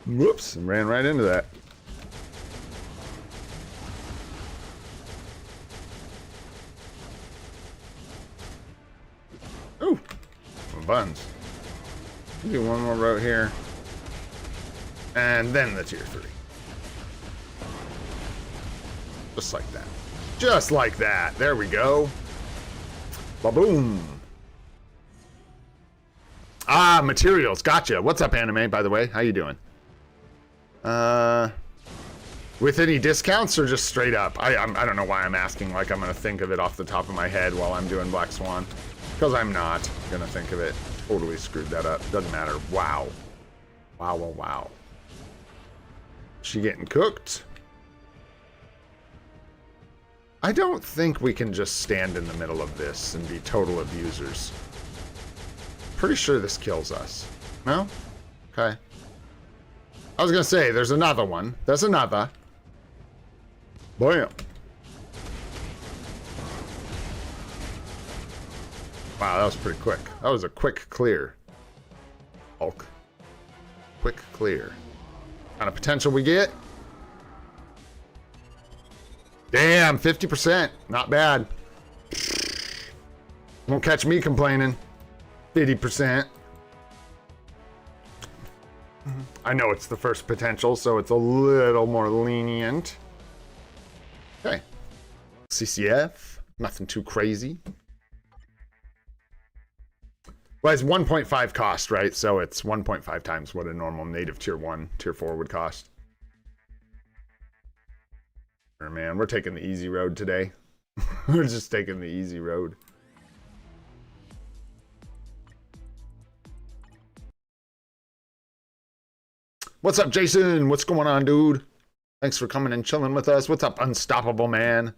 Whoops, ran right into that. Ooh, buns. Do one more row here. And then the tier 3. Just like that. Just like that. There we go. Ba-boom. Ah, materials. Gotcha. What's up, anime, by the way? How you doing? With any discounts or just straight up? I don't know why I'm asking like I'm going to think of it off the top of my head while I'm doing Black Swan. Because I'm not going to think of it. Totally screwed that up. Doesn't matter. Wow. Wow, wow, wow. She getting cooked? I don't think we can just stand in the middle of this and be total abusers. Pretty sure this kills us. No? Okay. I was gonna say, there's another one. There's another. Bam. Wow, that was pretty quick. That was a quick clear. Hulk. Quick clear. Kind of potential we get. Damn, 50%. Not bad. Won't catch me complaining. 50%. I know it's the first potential, so it's a little more lenient. Okay. CCF. Nothing too crazy. Well, it's 1.5 cost, right? So it's 1.5 times what a normal native tier 1, tier 4 would cost. Oh, man, we're taking the easy road today. We're just taking the easy road. What's up, Jason? What's going on, dude? Thanks for coming and chilling with us. What's up, Unstoppable Man?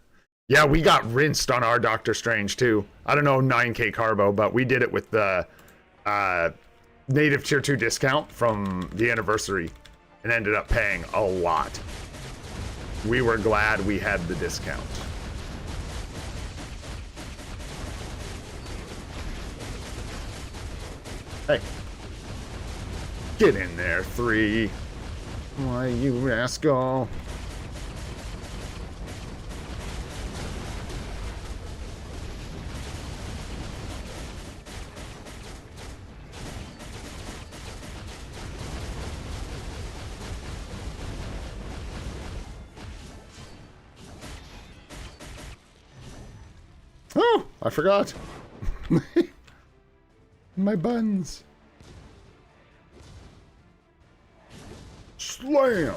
Yeah, we got rinsed on our Doctor Strange, too. I don't know 9K Carbo, but we did it with the native tier 2 discount from the anniversary and ended up paying a lot. We were glad we had the discount. Hey. Get in there, 3. Why, you rascal. Oh, I forgot. My buns. Slam.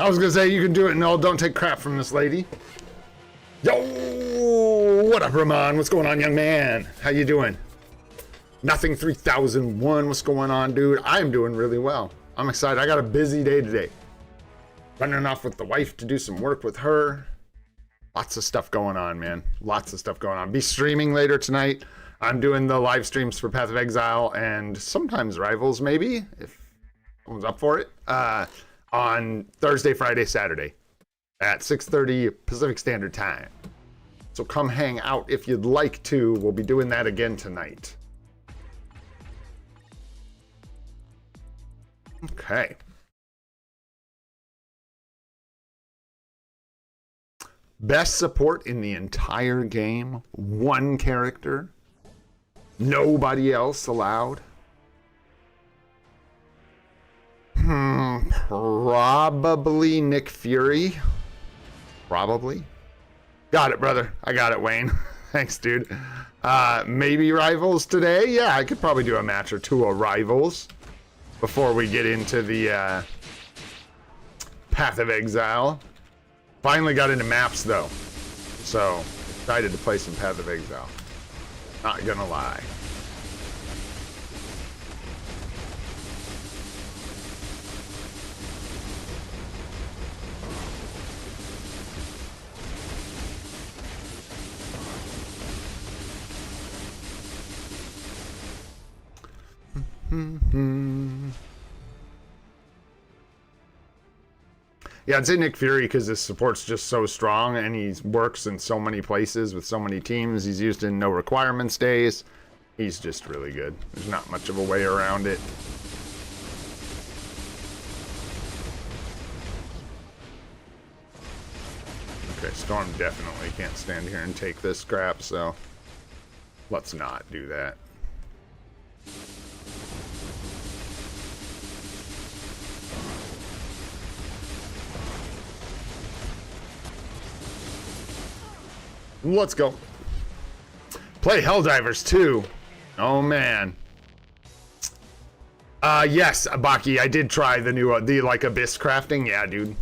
I was gonna say you can do it. No, don't take crap from this lady. Yo, what up, Ramon? What's going on, young man? How you doing? Nothing 3001, what's going on, dude? I'm doing really well. I'm excited. I got a busy day today. Running off with the wife to do some work with her. Lots of stuff going on, man. Lots of stuff going on. Be streaming later tonight. I'm doing the live streams for Path of Exile and sometimes Rivals, maybe, if someone's up for it, on Thursday, Friday, Saturday at 6:30 Pacific Standard Time. So come hang out if you'd like to. We'll be doing that again tonight. Okay. Best support in the entire game. One character. Nobody else allowed. Probably Nick Fury. Probably. Got it, brother. I got it, Wayne. Thanks, dude. Maybe Rivals today? Yeah, I could probably do a match or two of Rivals before we get into the Path of Exile. Finally got into maps, though. So, excited to play some Path of Exile. Not gonna lie. Yeah, I'd say Nick Fury because his support's just so strong and he works in so many places with so many teams. He's used in no requirements days. He's just really good. There's not much of a way around it. Okay, Storm definitely can't stand here and take this scrap, so let's not do that. Let's go. Play Helldivers 2. Oh man. Yes, Baki, I did try the new the like Abyss crafting. Yeah, dude.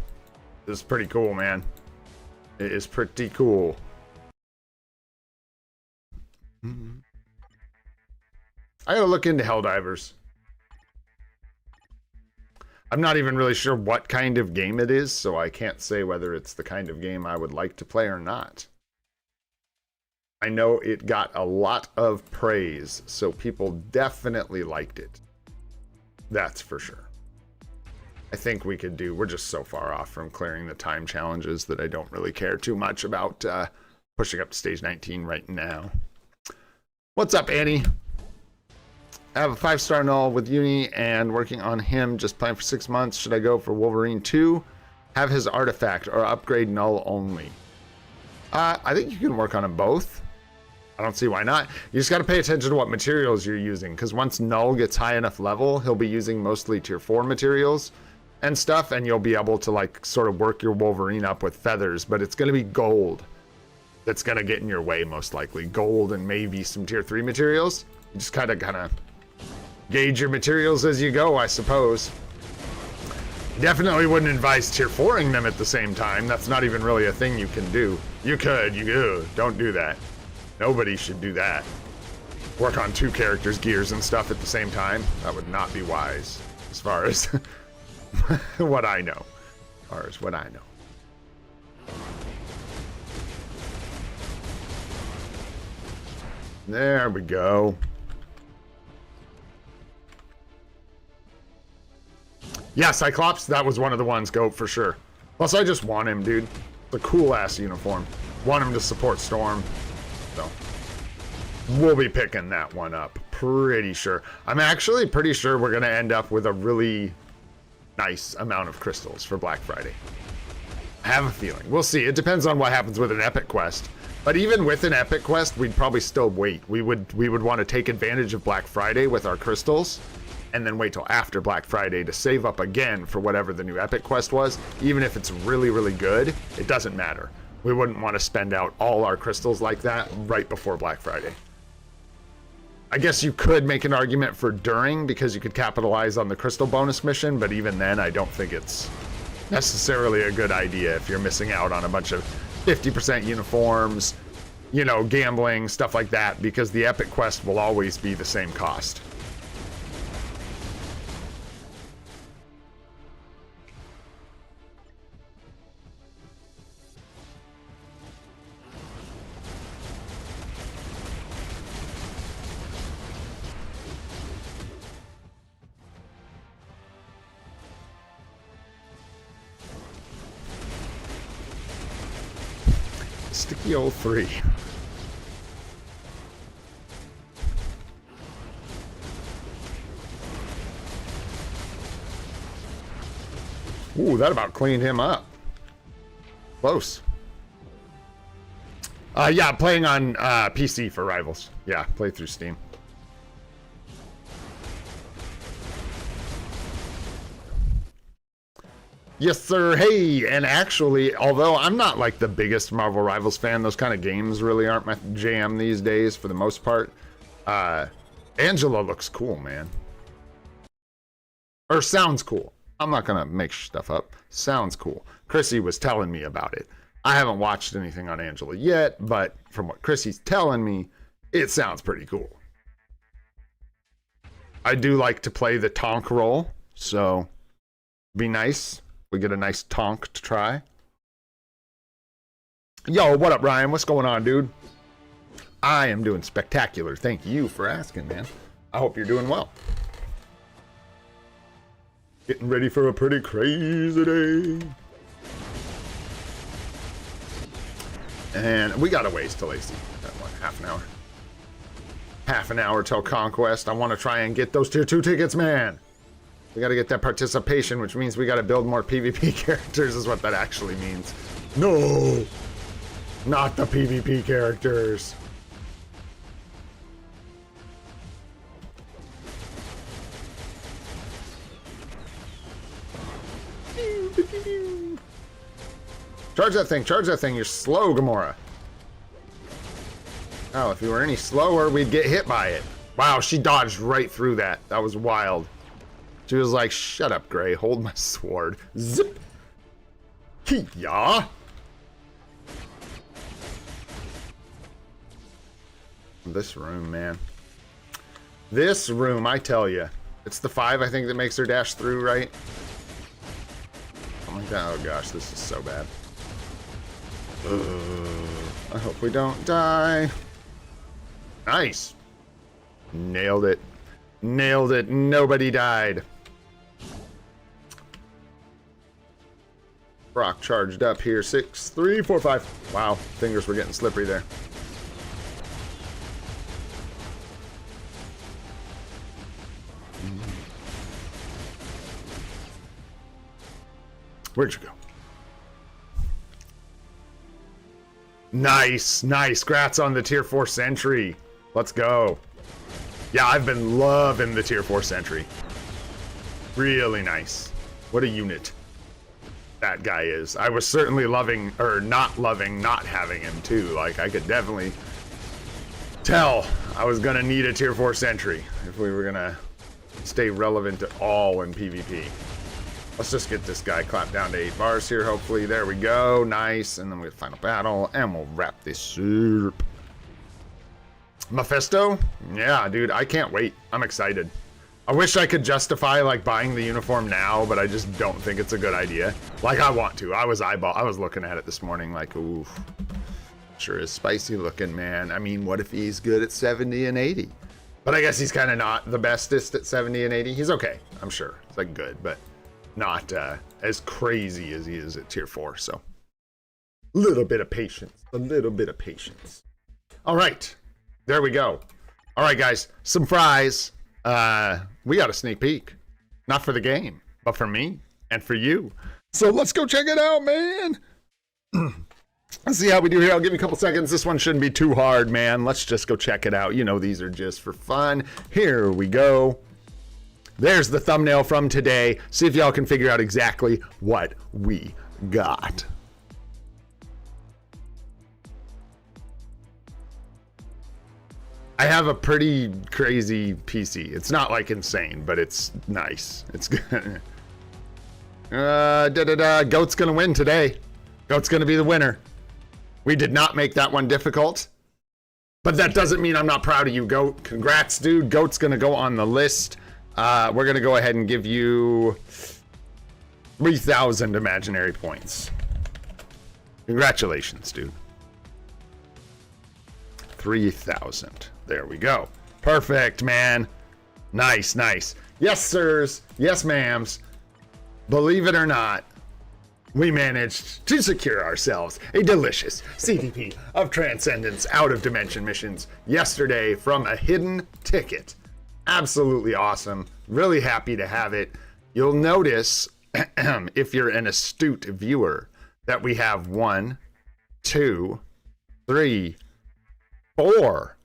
This is pretty cool, man. It is pretty cool. I gotta look into Helldivers. I'm not even really sure what kind of game it is, so I can't say whether it's the kind of game I would like to play or not. I know it got a lot of praise, so people definitely liked it. That's for sure. I think we could do, we're just so far off from clearing the time challenges that I don't really care too much about pushing up to stage 19 right now. What's up, Annie? I have a 5-star null with Uni and working on him, just playing for 6 months. Should I go for Wolverine 2? Have his artifact or upgrade null only? I think you can work on them both. I don't see why not. You just got to pay attention to what materials you're using, because once Null gets high enough level, he'll be using mostly tier 4 materials and stuff, and you'll be able to like sort of work your Wolverine up with feathers, but it's going to be gold that's going to get in your way most likely. Gold and maybe some tier 3 materials. You just kind of gauge your materials as you go, I suppose. Definitely wouldn't advise tier 4ing them at the same time. That's not even really a thing you can do. You could, don't do that. Nobody should do that. Work on 2 characters' gears and stuff at the same time. That would not be wise, as far as what I know. As far as what I know. There we go. Yeah, Cyclops, that was one of the ones, go for sure. Plus, I just want him, dude. It's a cool-ass uniform. Want him to support Storm. So, we'll be picking that one up, pretty sure. I'm actually pretty sure we're going to end up with a really nice amount of crystals for Black Friday. I have a feeling. We'll see. It depends on what happens with an epic quest. But even with an epic quest, we'd probably still wait. We would want to take advantage of Black Friday with our crystals, and then wait till after Black Friday to save up again for whatever the new epic quest was. Even if it's really, really good, it doesn't matter. We wouldn't want to spend out all our crystals like that right before Black Friday. I guess you could make an argument for during, because you could capitalize on the crystal bonus mission, but even then I don't think it's necessarily a good idea if you're missing out on a bunch of 50% uniforms, you know, gambling, stuff like that, because the epic quest will always be the same cost. Sticky old 3. Ooh, that about cleaned him up. Close. Yeah, playing on PC for Rivals. Yeah, play through Steam. Yes, sir. Hey, and actually, although I'm not like the biggest Marvel Rivals fan, those kind of games really aren't my jam these days for the most part. Angela looks cool, man. Or sounds cool. I'm not gonna make stuff up. Sounds cool. Chrissy was telling me about it. I haven't watched anything on Angela yet, but from what Chrissy's telling me, it sounds pretty cool. I do like to play the Tonk role, so be nice. We get a nice Tonk to try. Yo, what up, Ryan? What's going on, dude? I am doing spectacular. Thank you for asking, man. I hope you're doing well. Getting ready for a pretty crazy day. And we got a ways till AC. What, half an hour? Half an hour till Conquest. I want to try and get those tier 2 tickets, man. We got to get that participation, which means we got to build more PvP characters, is what that actually means. No! Not the PvP characters. Charge that thing, charge that thing. You're slow, Gamora. Oh, if you were any slower, we'd get hit by it. Wow, she dodged right through that. That was wild. She was like, shut up, Gray. Hold my sword. Zip. Hee-yah. This room, man. This room, I tell you. It's the 5, I think, that makes her dash through, right? Oh my god, oh gosh, this is so bad. I hope we don't die. Nice. Nailed it. Nailed it. Nobody died. Brock charged up here. 6, 3, 4, 5. Wow, fingers were getting slippery there. Where'd you go? Nice, nice. Grats on the tier 4 sentry. Let's go. Yeah, I've been loving the tier 4 sentry. Really nice. What a unit that guy is. I was certainly loving, or not loving, not having him too. Like, I could definitely tell I was gonna need a tier 4 sentry if we were gonna stay relevant at all in PvP. Let's just get this guy clapped down to 8 bars here, hopefully. There we go. Nice. And then we have final battle, and we'll wrap this up. Mephisto? Yeah, dude, I can't wait. I'm excited. I wish I could justify, like, buying the uniform now, but I just don't think it's a good idea. Like, I want to. I was looking at it this morning, like, ooh. Sure is spicy looking, man. I mean, what if he's good at 70 and 80? But I guess he's kind of not the bestest at 70 and 80. He's okay, I'm sure. It's, like, good, but not as crazy as he is at tier 4, so a little bit of patience, a little bit of patience. All right, there we go. All right, guys, some fries. We got a sneak peek, not for the game, but for me and for you. So let's go check it out, man. Let's see how we do here. I'll give you a couple seconds. This one shouldn't be too hard, man. Let's just go check it out. You know, these are just for fun. Here we go. There's the thumbnail from today. See if y'all can figure out exactly what we got. I have a pretty crazy PC. It's not like insane, but it's nice. It's good. Goat's gonna win today. Goat's gonna be the winner. We did not make that one difficult. But that doesn't mean I'm not proud of you, Goat. Congrats, dude. Goat's gonna go on the list. We're gonna go ahead and give you 3,000 imaginary points. Congratulations, dude. 3,000. There we go. Perfect, man. Nice, nice. Yes, sirs. Yes, ma'ams. Believe it or not, we managed to secure ourselves a delicious CTP of Transcendence Out of Dimension missions yesterday from a hidden ticket. Absolutely awesome. Really happy to have it. You'll notice, if you're an astute viewer, that we have 1, 2, 3, 4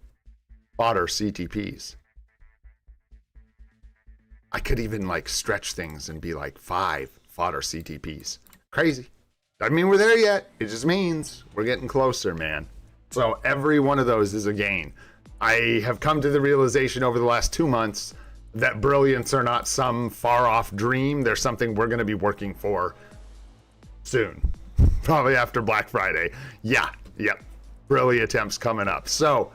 fodder CTPs. I could even like stretch things and be like 5 fodder CTPs. Crazy. Doesn't mean we're there yet. It just means we're getting closer, man. So every one of those is a gain. I have come to the realization over the last 2 months that brilliants are not some far off dream. They're something we're going to be working for soon. Probably after Black Friday. Yeah. Yep. Brilliant attempts coming up. So,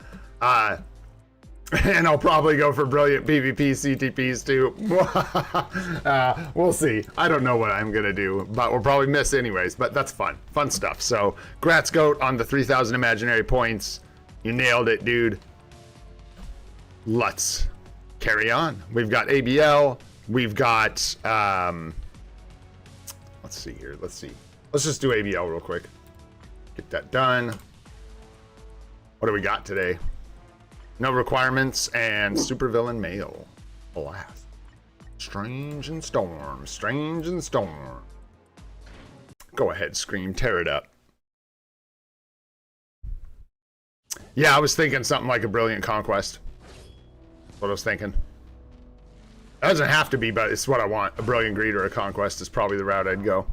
and I'll probably go for brilliant PvP CTPs too. We'll see. I don't know what I'm gonna do, but we'll probably miss anyways, but that's fun. Fun stuff. So, Grats Goat on the 3,000 imaginary points. You nailed it, dude. Let's carry on. We've got ABL. We've got, let's see here. Let's see. Let's just do ABL real quick. Get that done. What do we got today? No requirements and supervillain mail. Alas. Strange and Storm. Strange and Storm. Go ahead, Scream. Tear it up. Yeah, I was thinking something like a Brilliant Conquest. That's what I was thinking. It doesn't have to be, but it's what I want. A Brilliant Greed or a Conquest is probably the route I'd go.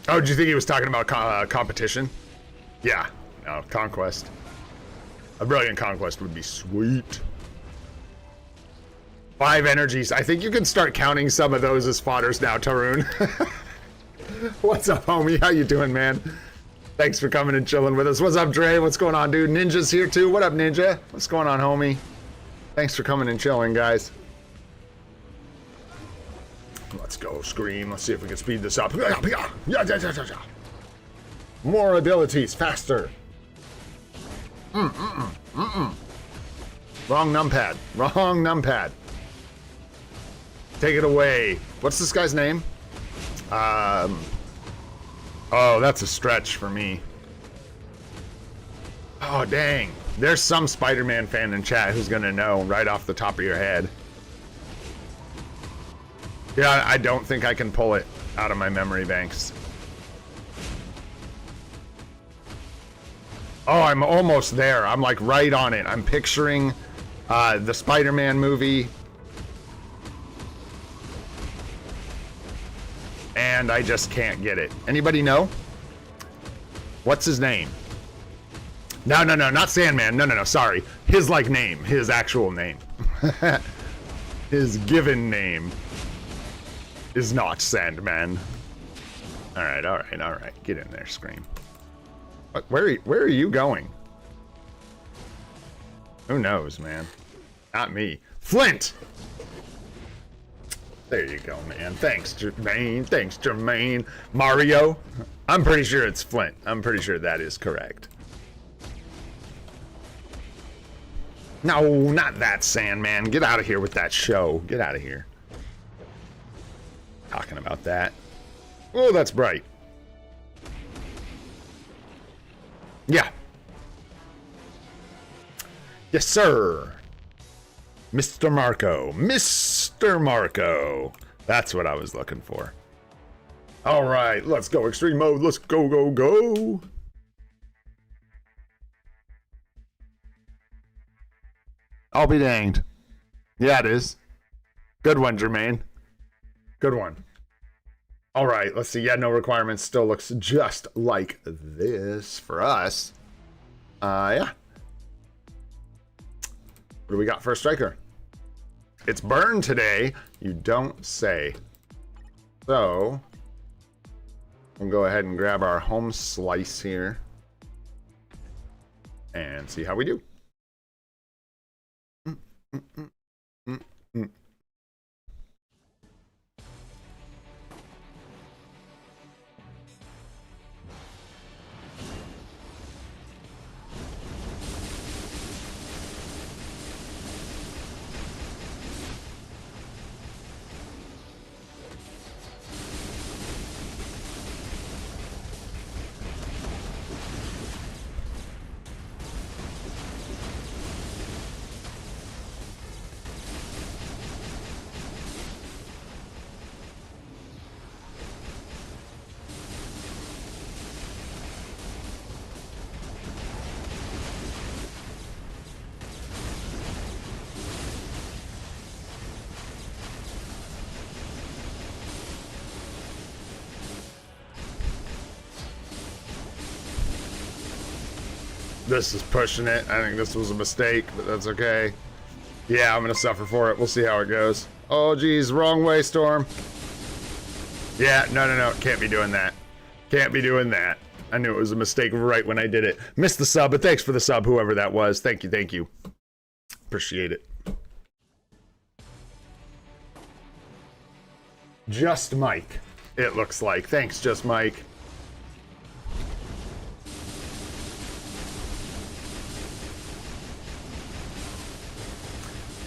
Oh, did you think he was talking about competition? Yeah, no, Conquest. A Brilliant Conquest would be sweet. 5 energies. I think you can start counting some of those as fodders now, Tarun. What's up, homie? How you doing, man? Thanks for coming and chilling with us. What's up, Dre? What's going on, dude? Ninja's here, too. What up, Ninja? What's going on, homie? Thanks for coming and chilling, guys. Let's go, Scream. Let's see if we can speed this up. More abilities, faster. Wrong numpad. Wrong numpad. Take it away. What's this guy's name? Oh, that's a stretch for me. Oh, dang. There's some Spider-Man fan in chat who's gonna know right off the top of your head. Yeah, I don't think I can pull it out of my memory banks. Oh, I'm almost there. I'm like right on it. I'm picturing the Spider-Man movie. And I just can't get it. Anybody know? What's his name? No, not Sandman. No, sorry. His like name. His actual name. His given name is not Sandman. All right. Get in there, Scream. What, where are you going? Who knows, man? Not me. Flint! There you go, man. Thanks, Jermaine. Thanks, Jermaine. Mario? I'm pretty sure it's Flint. I'm pretty sure that is correct. No, not that, Sandman. Get out of here with that show. Get out of here. Talking about that. Oh, that's bright. Yeah. Yes, sir. Mr. Marco. Mr. Marco. That's what I was looking for. All right, let's go extreme mode. Let's go, go, go. I'll be danged. Yeah, it is. Good one, Jermaine. Good one. All right, let's see. Yeah, no requirements. Still looks just like this for us. Yeah. What do we got for a striker? It's Burn today. You don't say. So we'll go ahead and grab our home slice here and see how we do. This is pushing it. I think this was a mistake, but that's okay. Yeah, I'm gonna suffer for it. We'll see how it goes. Oh geez, wrong way, Storm. Yeah, no, can't be doing that. Can't be doing that. I knew it was a mistake right when I did it. Missed the sub, but thanks for the sub, whoever that was. Thank you. Appreciate it. Just Mike, it looks like. Thanks, Just Mike.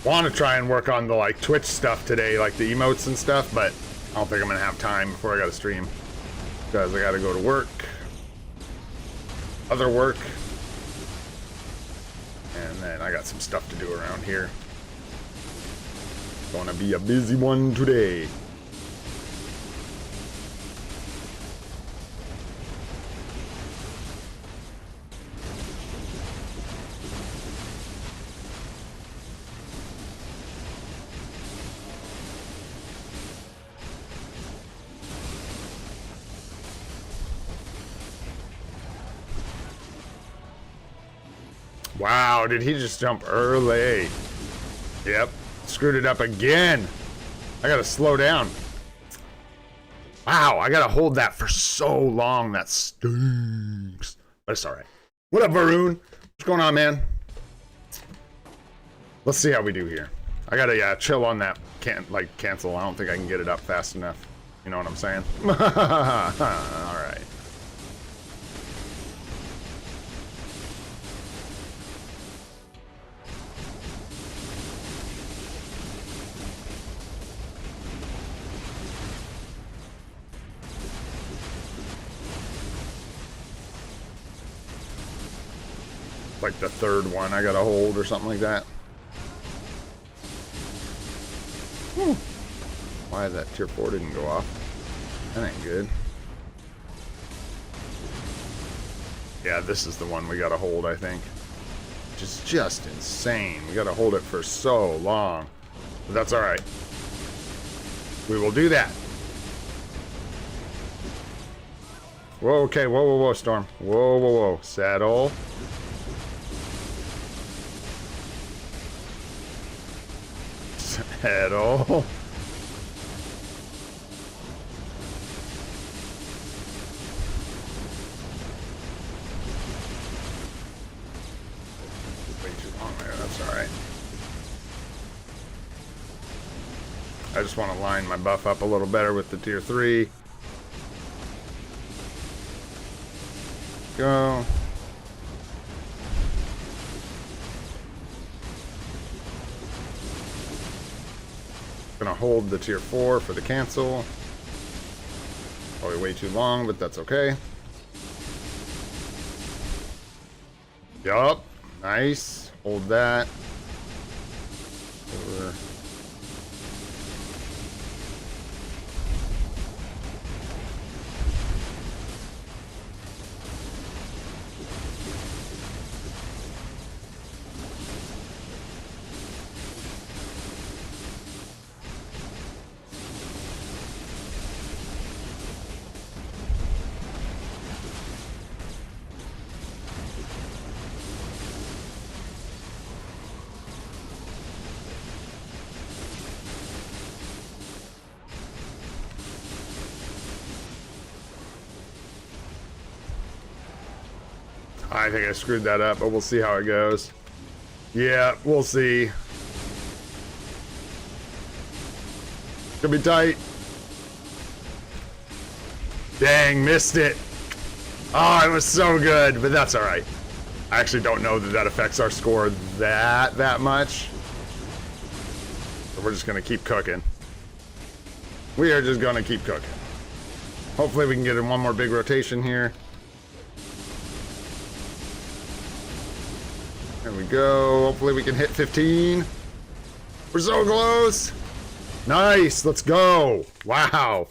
Want to try and work on the like Twitch stuff today, like the emotes and stuff, but I don't think I'm gonna have time before I gotta stream because I gotta go to work, other work, and then I got some stuff to do around here. Gonna be a busy one today. Wow, did he just jump early? Yep, screwed it up again. I gotta slow down. Wow, I gotta hold that for so long. That stinks. But it's alright. What up, Varun? What's going on, man? Let's see how we do here. I gotta chill on that. Can't like cancel. I don't think I can get it up fast enough. You know what I'm saying? Alright. Like the third one I gotta hold or something like that. Why that tier 4 didn't go off? That ain't good. Yeah, this is the one we gotta hold, I think. Which is just insane. We gotta hold it for so long. But that's alright. We will do that. Whoa, okay, whoa, Storm. Whoa. Saddle. Saddle. Way too long there, that's alright. I just want to line my buff up a little better with the tier 3. Go. Gonna hold the tier 4 for the cancel. Probably way too long, but that's okay. Yup. Nice. Hold that. Over. I think I screwed that up, but we'll see how it goes. Yeah, we'll see. Could be tight. Dang, missed it. Oh, it was so good, but that's all right. I actually don't know that that affects our score that much. So we're just gonna keep cooking. We are just gonna keep cooking. Hopefully we can get in one more big rotation here. There we go. Hopefully we can hit 15. We're so close. Nice. Let's go. Wow.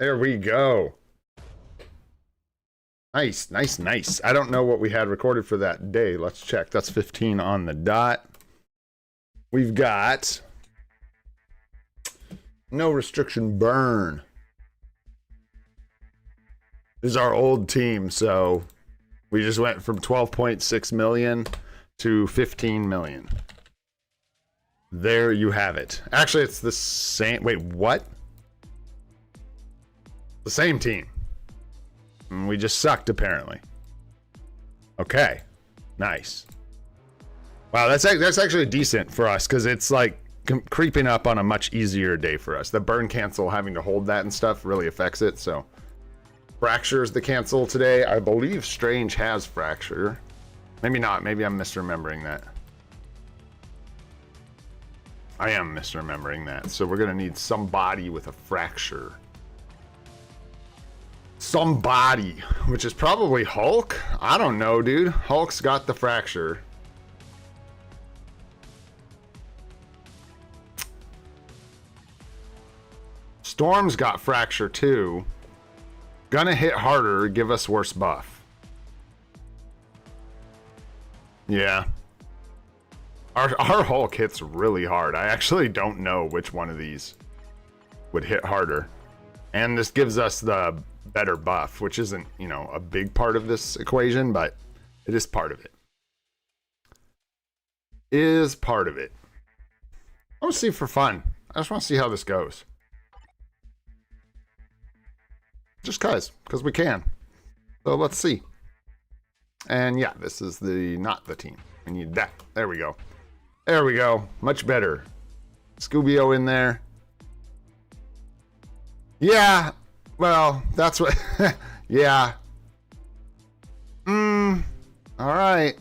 There we go. Nice, nice, nice. I don't know what we had recorded for that day. Let's check. That's 15 on the dot. We've got no restriction burn. This is our old team, so we just went from 12.6 million to 15 million. There you have it. Actually, it's the same. Wait, what? The same team. We just sucked, apparently. Okay. Nice. Wow, that's actually decent for us, because it's like creeping up on a much easier day for us. The burn cancel, having to hold that and stuff, really affects it, so. Fracture's the cancel today. I believe Strange has Fracture. Maybe not. Maybe I'm misremembering that. I am misremembering that. So we're going to need somebody with a Fracture. Somebody, which is probably Hulk. I don't know, dude. Hulk's got the Fracture. Storm's got Fracture too. Gonna hit harder, give us worse buff. Yeah. Our Hulk hits really hard. I actually don't know which one of these would hit harder. And this gives us the better buff, which isn't, you know, a big part of this equation, but it is part of it. Is part of it. I want to see for fun. I just want to see how this goes. Just cause we can. So let's see. And yeah, this is the not the team. We need that. There we go. There we go. Much better. Scooby-O in there. Yeah. Well, that's what. Yeah. All right.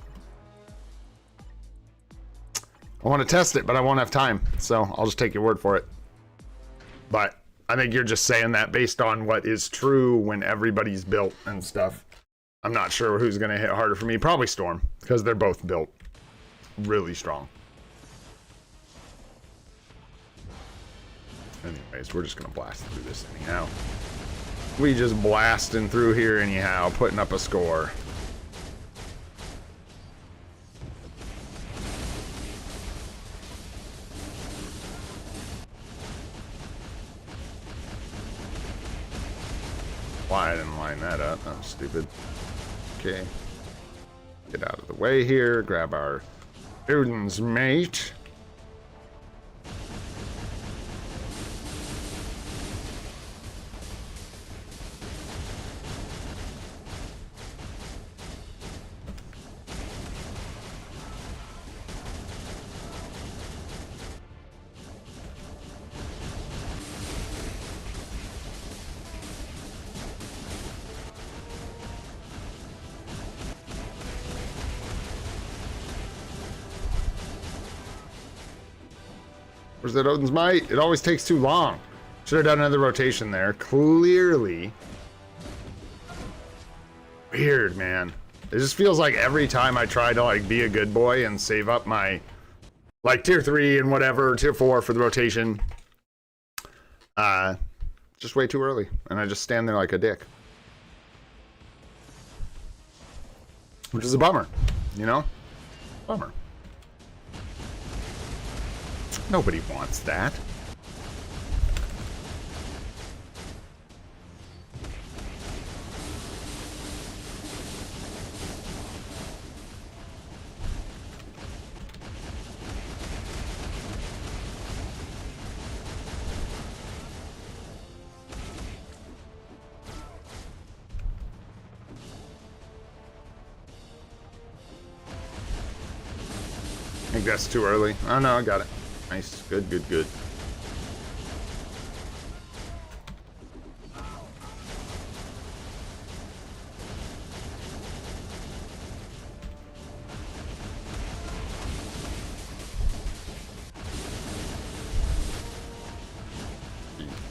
I want to test it, but I won't have time, so I'll just take your word for it. But I think you're just saying that based on what is true when everybody's built and stuff. I'm not sure who's going to hit harder for me. Probably Storm, because they're both built really strong. Anyways, we're just going to blast through this anyhow. We just blasting through here anyhow, putting up a score. Why I didn't line that up. That was stupid. Okay. Get out of the way here. Grab our Odin's mate. Where's that Odin's Might? It always takes too long. Should have done another rotation there. Clearly. Weird, man. It just feels like every time I try to like be a good boy and save up my like tier 3 and whatever, tier 4 for the rotation. Just way too early. And I just stand there like a dick. Which is a bummer, you know? Bummer. Nobody wants that. I think that's too early. Oh no, I got it. Nice. Good, good, good.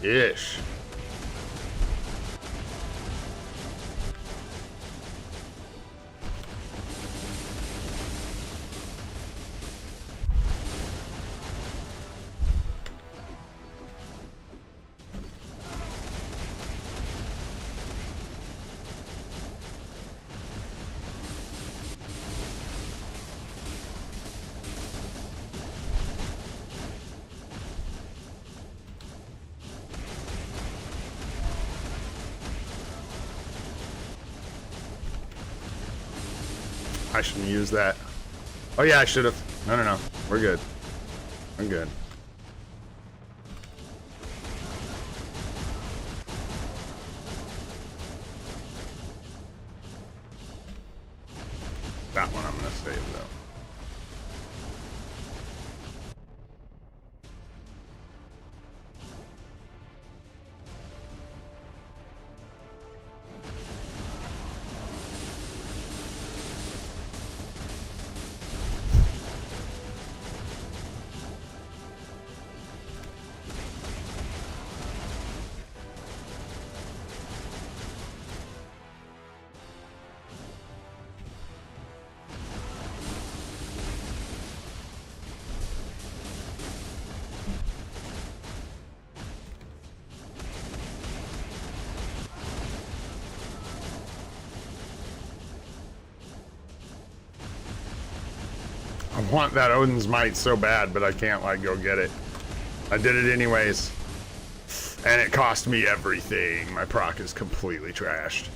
Ish. I shouldn't use that. Oh yeah, I should have. No, no, no. We're good. I'm good. That one I'm gonna save though. I want that Odin's Might so bad, but I can't like go get it. I did it anyways. And it cost me everything. My proc is completely trashed.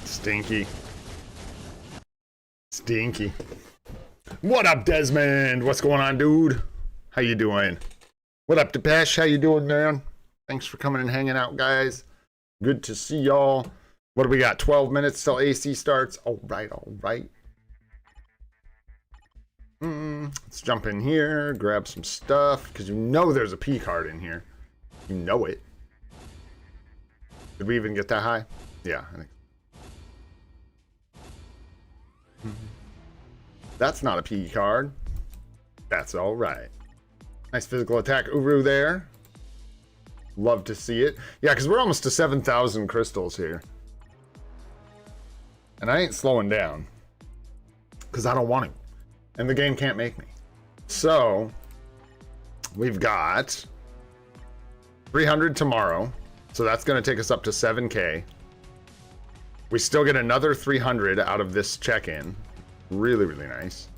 Stinky. Stinky. What up, Desmond? What's going on, dude? How you doing? What up, Depeche? How you doing, man? Thanks for coming and hanging out, guys. Good to see y'all. What do we got? 12 minutes till AC starts. All right, all right. Let's jump in here, grab some stuff, because you know there's a P card in here. You know it. Did we even get that high? Yeah, I think. That's not a P card. That's all right. Nice physical attack Uru there. Love to see it. Yeah, because we're almost to 7,000 crystals here. And I ain't slowing down. Because I don't want to. And the game can't make me. So, we've got 300 tomorrow. So that's going to take us up to 7K. We still get another 300 out of this check-in. Really, really nice.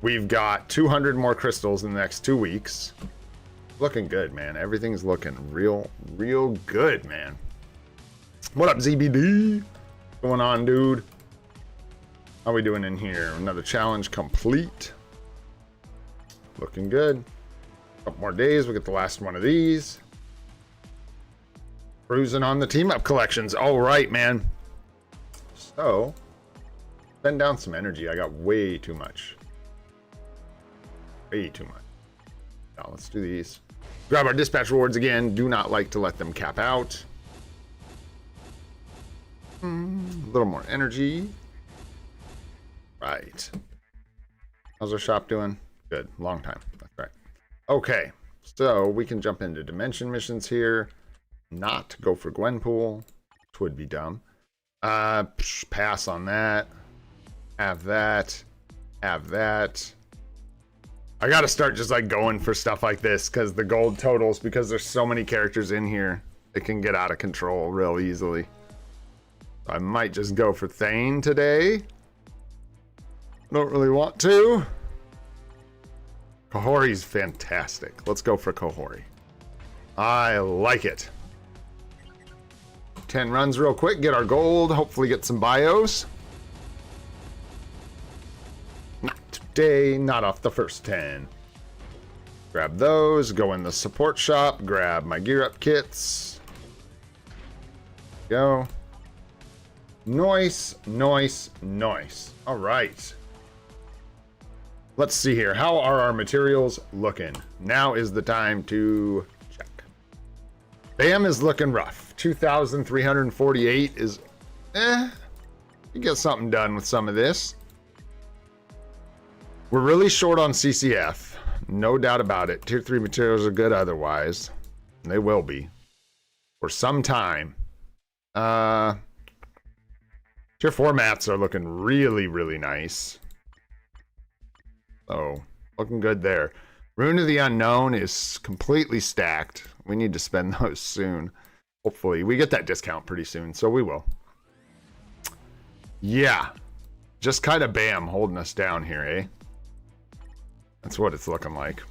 We've got 200 more crystals in the next 2 weeks. Looking good, man. Everything's looking real good, man. What up, ZBD? What's going on, dude? How we doing in here? Another challenge complete. Looking good. Couple more days, we'll get the last one of these. Cruising on the team-up collections. All right, man. So, spend down some energy. I got way too much. Way too much. Now, let's do these. Grab our dispatch rewards again. Do not like to let them cap out. A little more energy. Right. How's our shop doing? Good. Long time. That's right. Okay. So, we can jump into dimension missions here. Not go for Gwenpool, which would be dumb. Pass on that. Have that. Have that. I gotta start just like going for stuff like this because the gold totals, because there's so many characters in here, it can get out of control real easily. I might just go for Thane today. Don't really want to. Kahori's fantastic. Let's go for Kahori. I like it. 10 runs real quick, get our gold, hopefully get some bios. day, not off the first 10. Grab those, go in the support shop, grab my gear up kits. Go. Nice, nice, nice. All right. Let's see here. How are our materials looking? Now is the time to check. BAM is looking rough. 2,348 is, you get something done with some of this. We're really short on CCF. No doubt about it. Tier 3 materials are good otherwise. They will be. For some time. Tier 4 mats are looking really, really nice. Oh, looking good there. Rune of the Unknown is completely stacked. We need to spend those soon. Hopefully. We get that discount pretty soon, so we will. Yeah. Just kind of BAM holding us down here, eh? That's what it's looking like.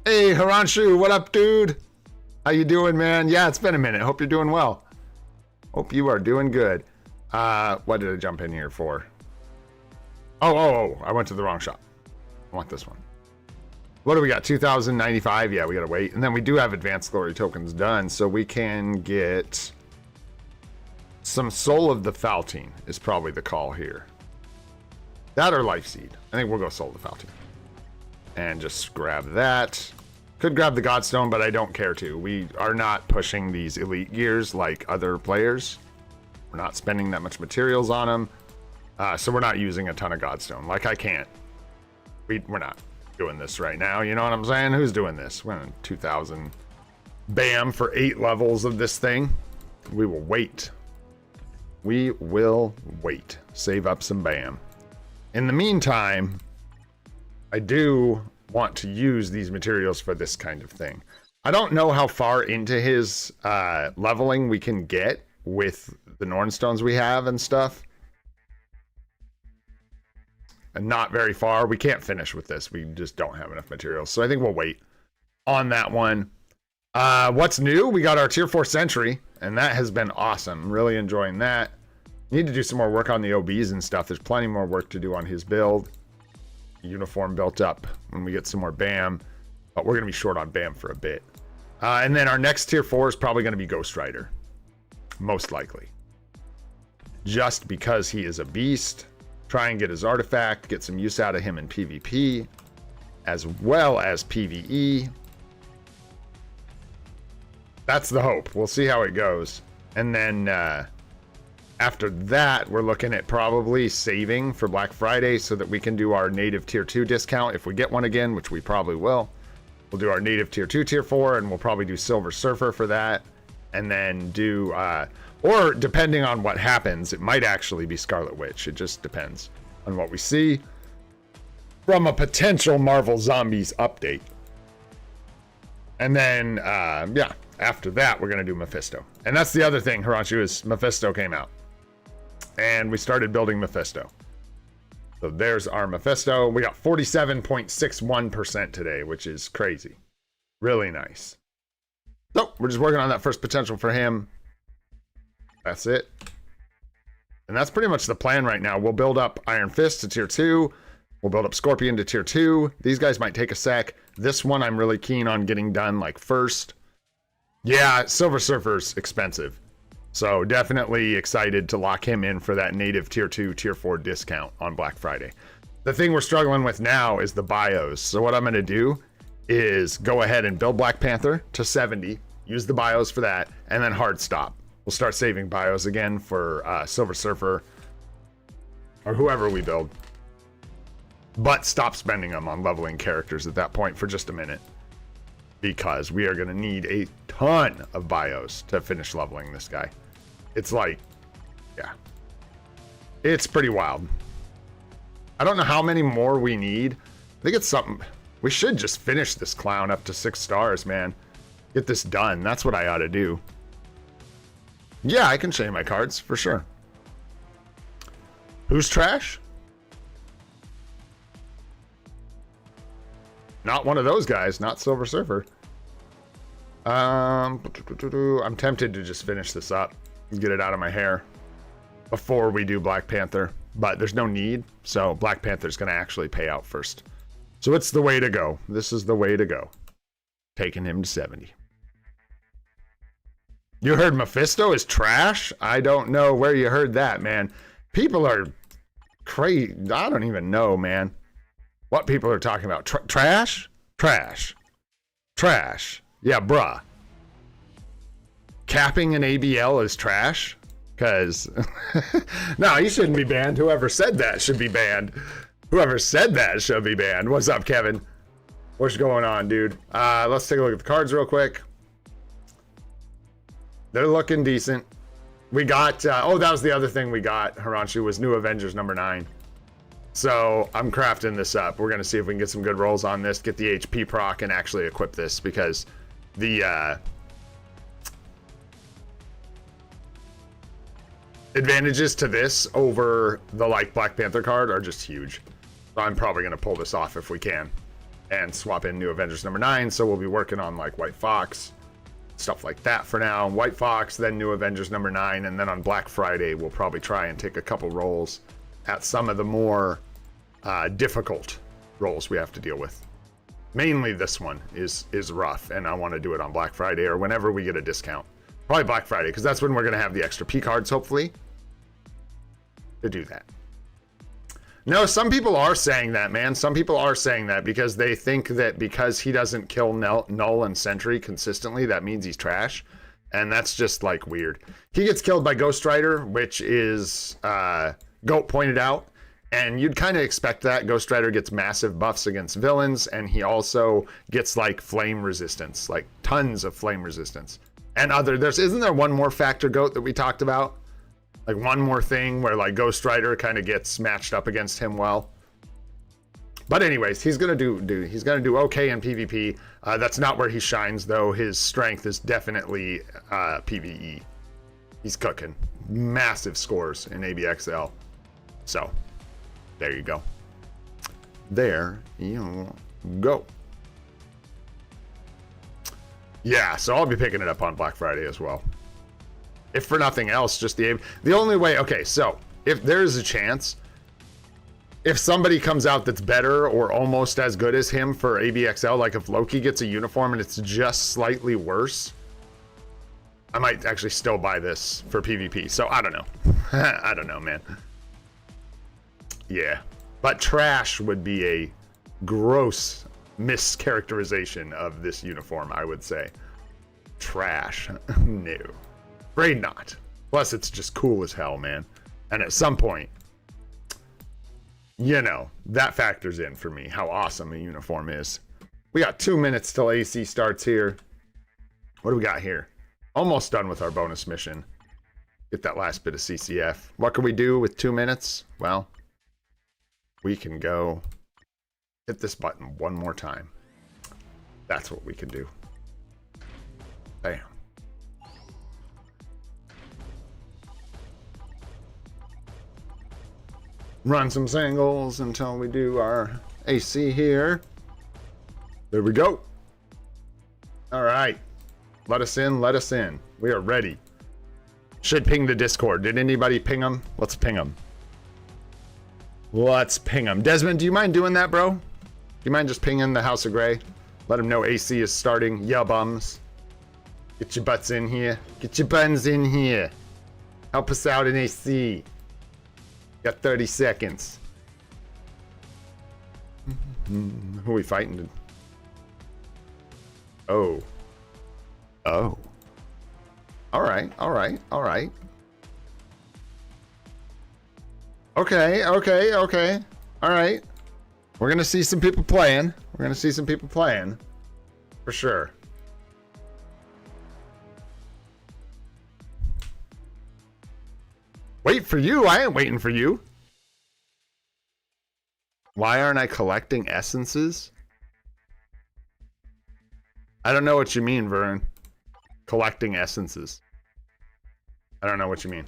Hey, Haranshu, what up, dude? How you doing, man? Yeah, it's been a minute. Hope you're doing well. Hope you are doing good. What did I jump in here for? Oh, I went to the wrong shop. I want this one. What do we got? 2,095? Yeah, we gotta wait. And then we do have advanced glory tokens done, so we can get some Soul of the Faltine is probably the call here. That or Life Seed. I think we'll go Soul of the Faltine. And just grab that. Could grab the Godstone, but I don't care to. We are not pushing these elite gears like other players. We're not spending that much materials on them. So we're not using a ton of Godstone. Like, I can't. We're not doing this right now. You know what I'm saying? Who's doing this? We're in 2,000. BAM for 8 levels of this thing. We will wait. We will wait. Save up some BAM. In the meantime, I do want to use these materials for this kind of thing. I don't know how far into his leveling we can get with the Nornstones we have and stuff. And not very far. We can't finish with this. We just don't have enough materials. So I think we'll wait on that one. What's new? We got our tier 4 sentry, and that has been awesome. Really enjoying that. Need to do some more work on the OBs and stuff. There's plenty more work to do on his build. Uniform built up when we get some more BAM, but we're going to be short on BAM for a bit. And then our next tier 4 is probably going to be Ghost Rider. Most likely. Just because he is a beast. Try and get his artifact, get some use out of him in PvP, as well as PvE. That's the hope. We'll see how it goes. And then after that, we're looking at probably saving for Black Friday so that we can do our native tier 2 discount if we get one again, which we probably will. We'll do our native tier 2, tier 4, and we'll probably do Silver Surfer for that. And then do, or depending on what happens, it might actually be Scarlet Witch. It just depends on what we see from a potential Marvel Zombies update. And then, yeah, after that, we're going to do Mephisto. And that's the other thing, Hiranshu, is Mephisto came out. And we started building Mephisto. So there's our Mephisto. We got 47.61% today, which is crazy. Really nice. So we're just working on that first potential for him. That's it. And that's pretty much the plan right now. We'll build up Iron Fist to tier 2. We'll build up Scorpion to tier 2. These guys might take a sec. This one I'm really keen on getting done like first. Yeah, Silver Surfer's expensive. So definitely excited to lock him in for that native tier 2, tier 4 discount on Black Friday. The thing we're struggling with now is the bios. So what I'm going to do is go ahead and build Black Panther to 70, use the bios for that, and then hard stop. We'll start saving bios again for Silver Surfer or whoever we build. But stop spending them on leveling characters at that point for just a minute. Because we are going to need a ton of bios to finish leveling this guy. It's like, yeah. It's pretty wild. I don't know how many more we need. I think it's something. We should just finish this clown up to 6 stars, man. Get this done. That's what I ought to do. Yeah, I can show you my cards for sure. Who's trash? Not one of those guys, not Silver Surfer. I'm tempted to just finish this up and get it out of my hair before we do Black Panther. but there's no need. So Black Panther's going to actually pay out first. So it's the way to go. This is the way to go. Taking him to 70. You heard Mephisto is trash? I don't know where you heard that, man. People are crazy. I don't even know, man, what people are talking about. Trash? Trash. Trash. Yeah, bruh. Capping an ABL is trash? Because, no, he shouldn't be banned. Whoever said that should be banned. Whoever said that should be banned. What's up, Kevin? What's going on, dude? Let's take a look at the cards real quick. They're looking decent. We got, oh, that was the other thing we got, Haranchu, was New Avengers number 9. So I'm crafting this up. We're going to see if we can get some good rolls on this, get the HP proc, and actually equip this, because the advantages to this over the like Black Panther card are just huge. So I'm probably going to pull this off if we can and swap in New Avengers number 9. So we'll be working on like White Fox, stuff like that for now. White Fox, then New Avengers number 9, and then on Black Friday we'll probably try and take a couple rolls at some of the more difficult rolls we have to deal with. Mainly this one is rough, and I want to do it on Black Friday or whenever we get a discount. Probably Black Friday, because that's when we're going to have the extra P cards, hopefully, to do that. No, some people are saying that, man. Some people are saying that because they think that because he doesn't kill Null and Sentry consistently, that means he's trash. And that's just, like, weird. He gets killed by Ghost Rider, which is, Goat pointed out. And you'd kind of expect that. Ghost Rider gets massive buffs against villains, and he also gets, like, flame resistance. Like, tons of flame resistance. And isn't there one more factor, Goat, that we talked about? Like one more thing where like Ghost Rider kind of gets matched up against him well. But anyways, he's gonna do okay in PvP. That's not where he shines though. His strength is definitely PvE. He's cooking massive scores in ABXL. So there you go. There you go. Yeah, so I'll be picking it up on Black Friday as well. If for nothing else, just the only way, okay, so if there's a chance, if somebody comes out that's better or almost as good as him for ABXL, like if Loki gets a uniform and it's just slightly worse, I might actually still buy this for PvP. So I don't know. I don't know, man. Yeah, but trash would be a gross mischaracterization of this uniform, I would say. Trash. No. Afraid not. Plus, it's just cool as hell, man. And at some point, you know, that factors in for me, how awesome a uniform is. We got 2 minutes till AC starts here. What do we got here? Almost done with our bonus mission. Get that last bit of CCF. What can we do with 2 minutes? Well, we can go hit this button one more time. That's what we can do. Bam. Run some singles until we do our AC here. There we go. All right. Let us in. Let us in. We are ready. Should ping the Discord. Did anybody ping them? Let's ping them. Let's ping them. Desmond, do you mind doing that, bro? Do you mind just pinging the House of Grey? Let them know AC is starting. Ya bums. Get your butts in here. Get your buns in here. Help us out in AC. Got 30 seconds. Who are we fighting? Oh. Oh. All right. All right. All right. Okay. Okay. Okay. All right. We're going to see some people playing. We're going to see some people playing. For sure. Wait for you? I ain't waiting for you. Why aren't I collecting essences? I don't know what you mean, Vern. Collecting essences. I don't know what you mean.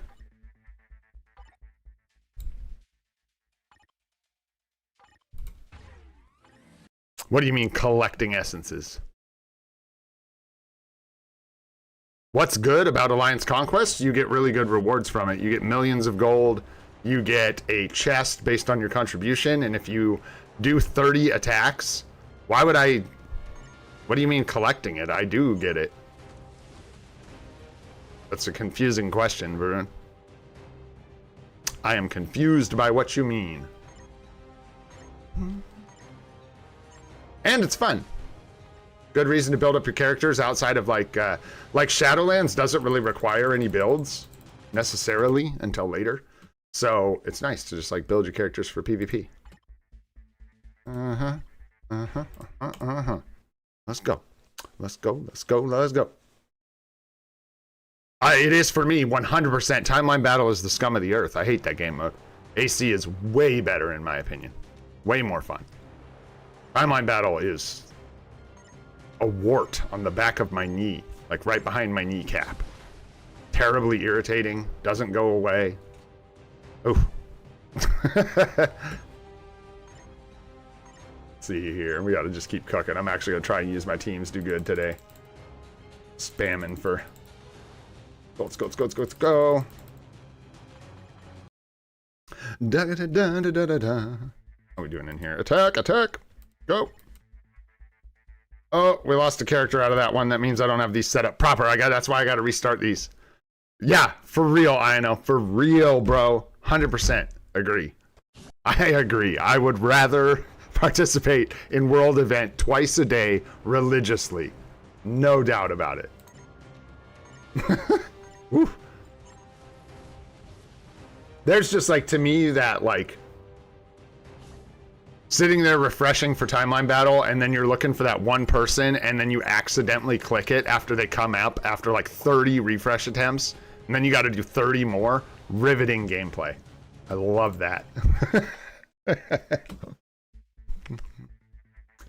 What do you mean collecting essences? What's good about Alliance Conquest? You get really good rewards from it. You get millions of gold. you get a chest based on your contribution, and if you do 30 attacks, why would I... What do you mean collecting it? I do get it. That's a confusing question, Varun. I am confused by what you mean. And it's fun. Good reason to build up your characters outside of like Shadowlands doesn't really require any builds necessarily until later. So it's nice to just like build your characters for PvP. Let's go. Let's go. Let's go. Let's go. It is for me 100%. Timeline Battle is the scum of the earth. I hate that game mode. AC is way better in my opinion. Way more fun. Timeline Battle is a wart on the back of my knee, like right behind my kneecap. Terribly irritating. Doesn't go away. Oof. See here. We got to just keep cooking. I'm actually going to try and use my teams do good today. Spamming for... Let's go, let's go, let's go, let's go. Da da da da da da da. What are we doing in here? Attack, attack. Go. Oh, we lost a character out of that one. That means I don't have these set up proper. That's why I got to restart these. Yeah, for real, I know. For real, bro. 100% agree. I agree. I would rather participate in world event twice a day religiously. No doubt about it. Woo. There's just like, to me, that like sitting there refreshing for Timeline Battle, and then you're looking for that one person, and then you accidentally click it after they come up after like 30 refresh attempts, and then you got to do 30 more. Riveting gameplay. I love that.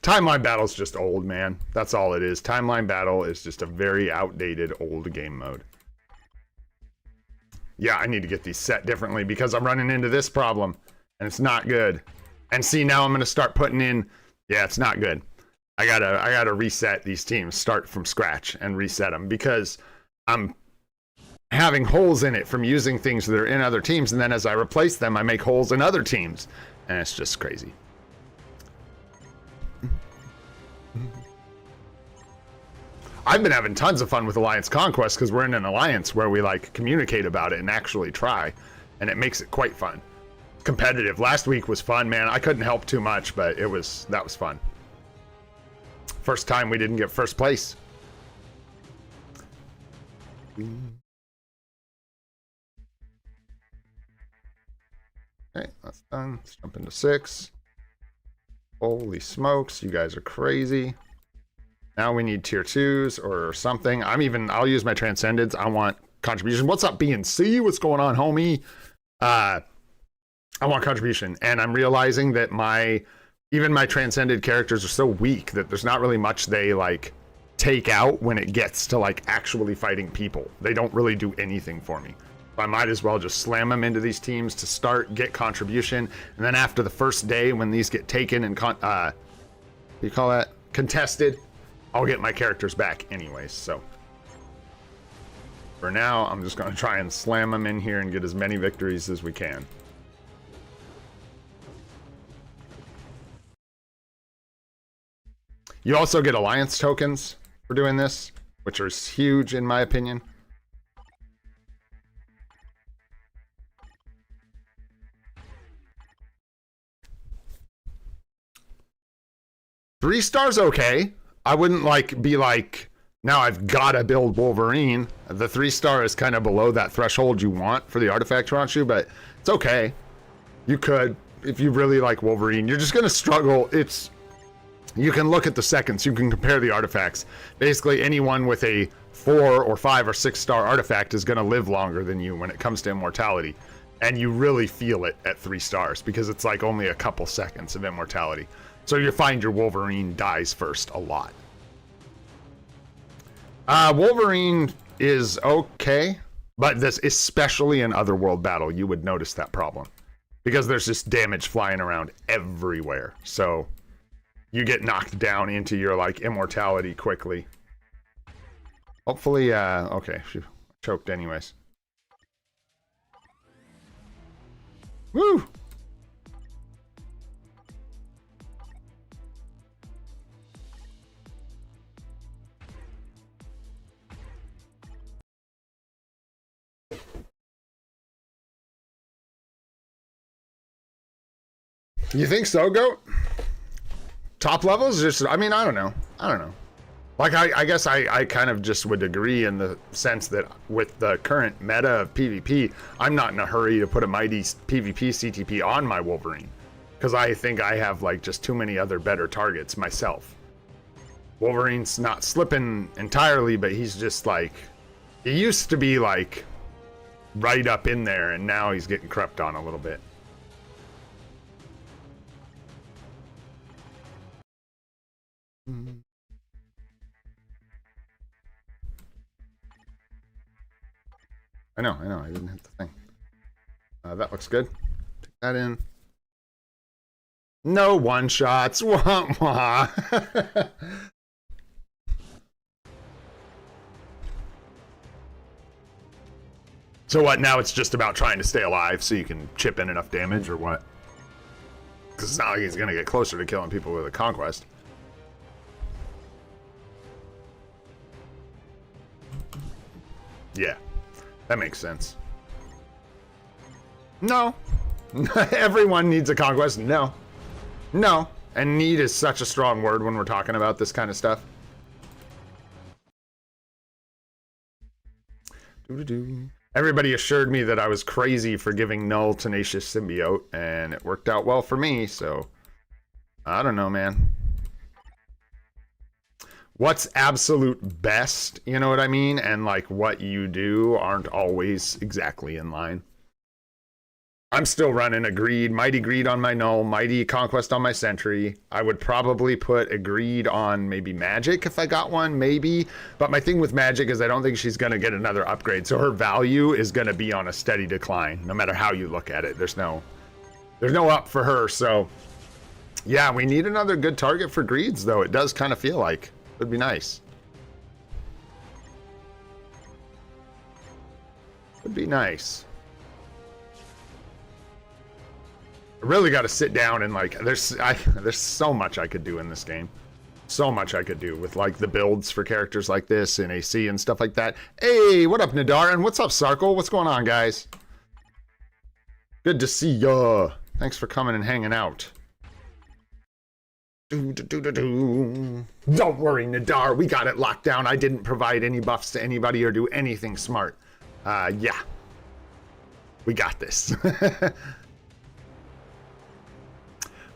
Timeline Battle's just old, man. That's all it is. Timeline Battle is just a very outdated old game mode. Yeah, I need to get these set differently because I'm running into this problem and it's not good. And see, now I'm going to start putting in, yeah, it's not good. I gotta reset these teams, start from scratch and reset them because I'm having holes in it from using things that are in other teams. And then as I replace them, I make holes in other teams and it's just crazy. I've been having tons of fun with Alliance Conquest because we're in an alliance where we like communicate about it and actually try, and it makes it quite fun. Competitive. Last week was fun, man. I couldn't help too much, but that was fun. First time we didn't get first place. Okay, that's done. Let's jump into 6. Holy smokes, you guys are crazy. Now we need tier 2s or something. I'll use my Transcendence. I want contribution. What's up, BNC? What's going on, homie? I want contribution. And I'm realizing that even my Transcended characters are so weak that there's not really much they like take out when it gets to like actually fighting people. They don't really do anything for me. I might as well just slam them into these teams to start, get contribution, and then after the first day when these get taken and what do you call that? Contested, I'll get my characters back anyways. So for now, I'm just going to try and slam them in here and get as many victories as we can. You also get alliance tokens for doing this, which are huge in my opinion. Three stars, okay. I wouldn't be like, now I've got to build Wolverine. The 3-star is kind of below that threshold you want for the artifact Ranchu, but it's okay. You could, if you really like Wolverine. You're just going to struggle. You can look at the seconds. You can compare the artifacts. Basically, anyone with a 4 or 5 or 6-star artifact is going to live longer than you when it comes to immortality. And you really feel it at 3 stars because it's like only a couple seconds of immortality. So you find your Wolverine dies first a lot. Wolverine is okay, but this, especially in Otherworld Battle, you would notice that problem because there's just damage flying around everywhere. So you get knocked down into your like immortality quickly. Hopefully, okay, choked anyways. Woo! You think so, Goat? Top levels? Just, I mean, I don't know. Like, I guess I kind of just would agree in the sense that with the current meta of PvP, I'm not in a hurry to put a mighty PvP CTP on my Wolverine. Because I think I have, like, just too many other better targets myself. Wolverine's not slipping entirely, but he's just, like... He used to be, like, right up in there, and now he's getting crept on a little bit. I know, I didn't hit the thing. That looks good. Take that in. No one-shots. Wah, wah. So what, now it's just about trying to stay alive so you can chip in enough damage, or what? Because it's not like he's going to get closer to killing people with a Conquest. Yeah, that makes sense. No. Everyone needs a Conquest. No. No. And need is such a strong word when we're talking about this kind of stuff. Everybody assured me that I was crazy for giving Null Tenacious Symbiote, and it worked out well for me, so... I don't know, man. What's absolute best, you know what I mean? And like what you do aren't always exactly in line. I'm still running a Greed, Mighty Greed on my Null, Mighty Conquest on my Sentry. I would probably put a Greed on maybe Magic if I got one, maybe. But my thing with Magic is I don't think she's going to get another upgrade. So her value is going to be on a steady decline, no matter how you look at it. There's no up for her. So yeah, we need another good target for Greeds, though. It does kind of feel like. Would be nice. Would be nice. I really got to sit down and like, there's so much I could do in this game. So much I could do with like the builds for characters like this in AC and stuff like that. Hey, what up, Nadar? And what's up, Sarkle? What's going on, guys? Good to see ya. Thanks for coming and hanging out. Don't worry, Nadar. We got it locked down. I didn't provide any buffs to anybody or do anything smart. Yeah. We got this.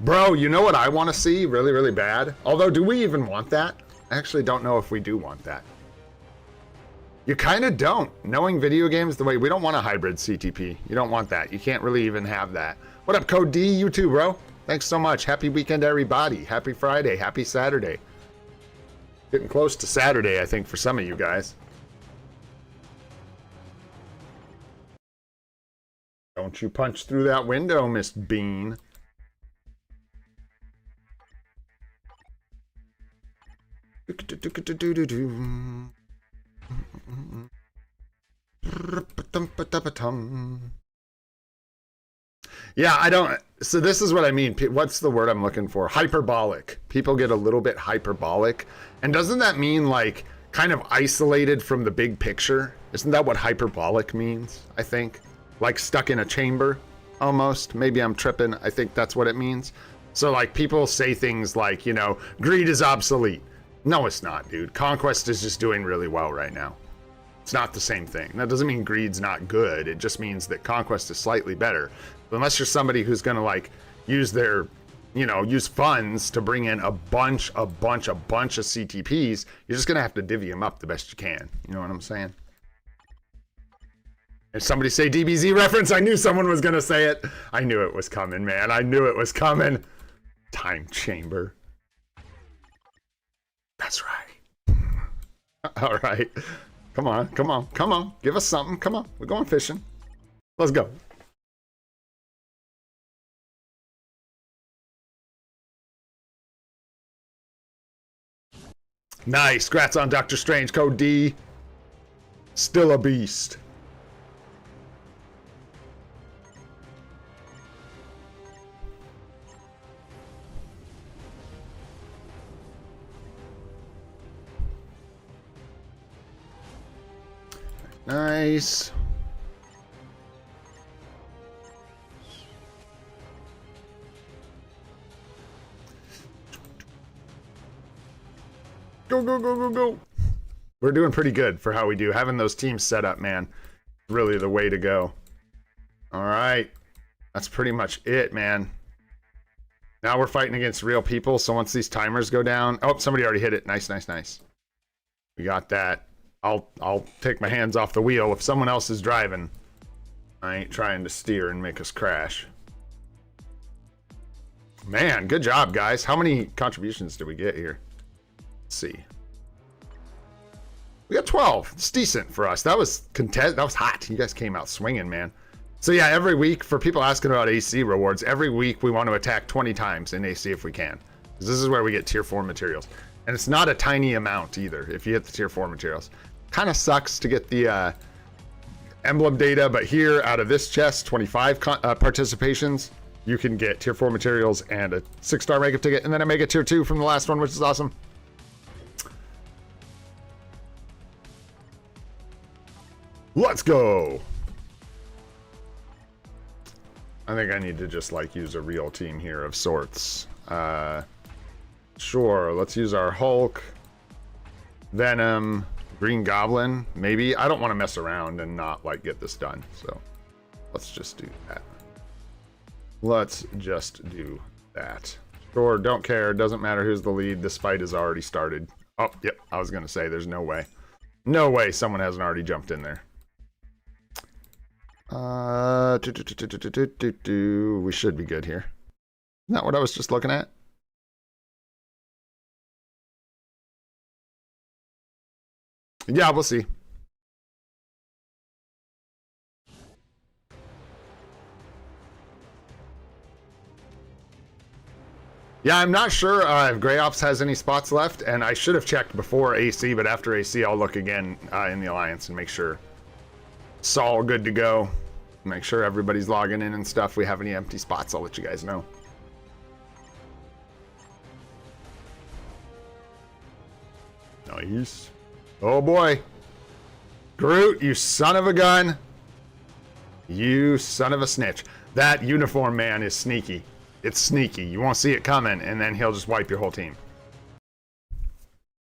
Bro, you know what I want to see really, really bad? Although, do we even want that? I actually don't know if we do want that. You kind of don't. Knowing video games the way... We don't want a hybrid CTP. You don't want that. You can't really even have that. What up, Code D? You too, bro. Thanks so much. Happy weekend, everybody. Happy Friday. Happy Saturday. Getting close to Saturday, I think, for some of you guys. Don't you punch through that window, Miss Bean. Yeah, I don't... So this is what I mean. What's the word I'm looking for? Hyperbolic. People get a little bit hyperbolic. And doesn't that mean, like, kind of isolated from the big picture? Isn't that what hyperbolic means, I think? Like stuck in a chamber, almost. Maybe I'm tripping. I think that's what it means. So, like, people say things like, you know, greed is obsolete. No, it's not, dude. Conquest is just doing really well right now. It's not the same thing. That doesn't mean greed's not good. It just means that Conquest is slightly better. But unless you're somebody who's going to like use their, you know, use funds to bring in a bunch of CTPs, you're just going to have to divvy them up the best you can. You know what I'm saying? If somebody say DBZ reference, I knew someone was going to say it. I knew it was coming, man. I knew it was coming. Time chamber. That's right. All right. Come on, come on, come on. Give us something. Come on. We're going fishing. Let's go. Nice. Congrats on Doctor Strange. Code D. Still a beast. Nice. Go, go, go, go, go. We're doing pretty good for how we do. Having those teams set up, man, really the way to go. All right. That's pretty much it, man. Now we're fighting against real people, so once these timers go down... Oh, somebody already hit it. Nice, nice, nice. We got that. I'll take my hands off the wheel. If someone else is driving, I ain't trying to steer and make us crash. Man, good job, guys. How many contributions did we get here? Let's see. We got 12. It's decent for us. That was that was hot. You guys came out swinging, man. So yeah, every week, for people asking about AC rewards, every week we want to attack 20 times in AC if we can. Because this is where we get tier 4 materials. And it's not a tiny amount either if you hit the tier 4 materials. Kind of sucks to get the emblem data, but here out of this chest, 25 participations, you can get tier 4 materials and a 6-star makeup ticket, and then a mega tier 2 from the last one, which is awesome. Let's go. I think I need to just like use a real team here of sorts. Sure, let's use our Hulk, Venom, Green Goblin, maybe. I don't want to mess around and not like get this done, so let's just do that. Let's just do that. Sure, don't care. Doesn't matter who's the lead. This fight has already started. Oh, yep. I was gonna say there's no way. No way someone hasn't already jumped in there. We should be good here. Isn't that what I was just looking at? Yeah, we'll see. Yeah, I'm not sure if Grey Ops has any spots left, and I should have checked before AC, but after AC, I'll look again in the Alliance and make sure it's all good to go. Make sure everybody's logging in and stuff. If we have any empty spots, I'll let you guys know. Nice. Oh boy. Groot, you son of a gun. You son of a snitch. That uniform man is sneaky. It's sneaky. You won't see it coming, and then he'll just wipe your whole team.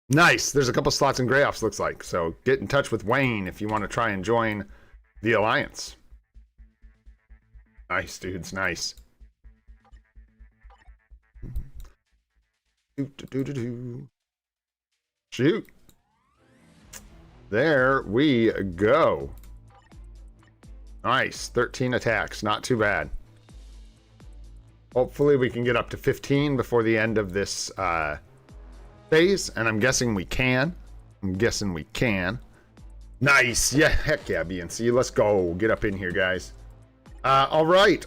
Nice. There's a couple slots in Grey Ops, looks like. So get in touch with Wayne if you want to try and join the Alliance. Nice, dudes. Nice. Shoot. There we go. Nice. 13 attacks. Not too bad. Hopefully we can get up to 15 before the end of this phase, and I'm guessing we can. Nice. Yeah, heck yeah, BNC. Let's go. Get up in here, guys. All right,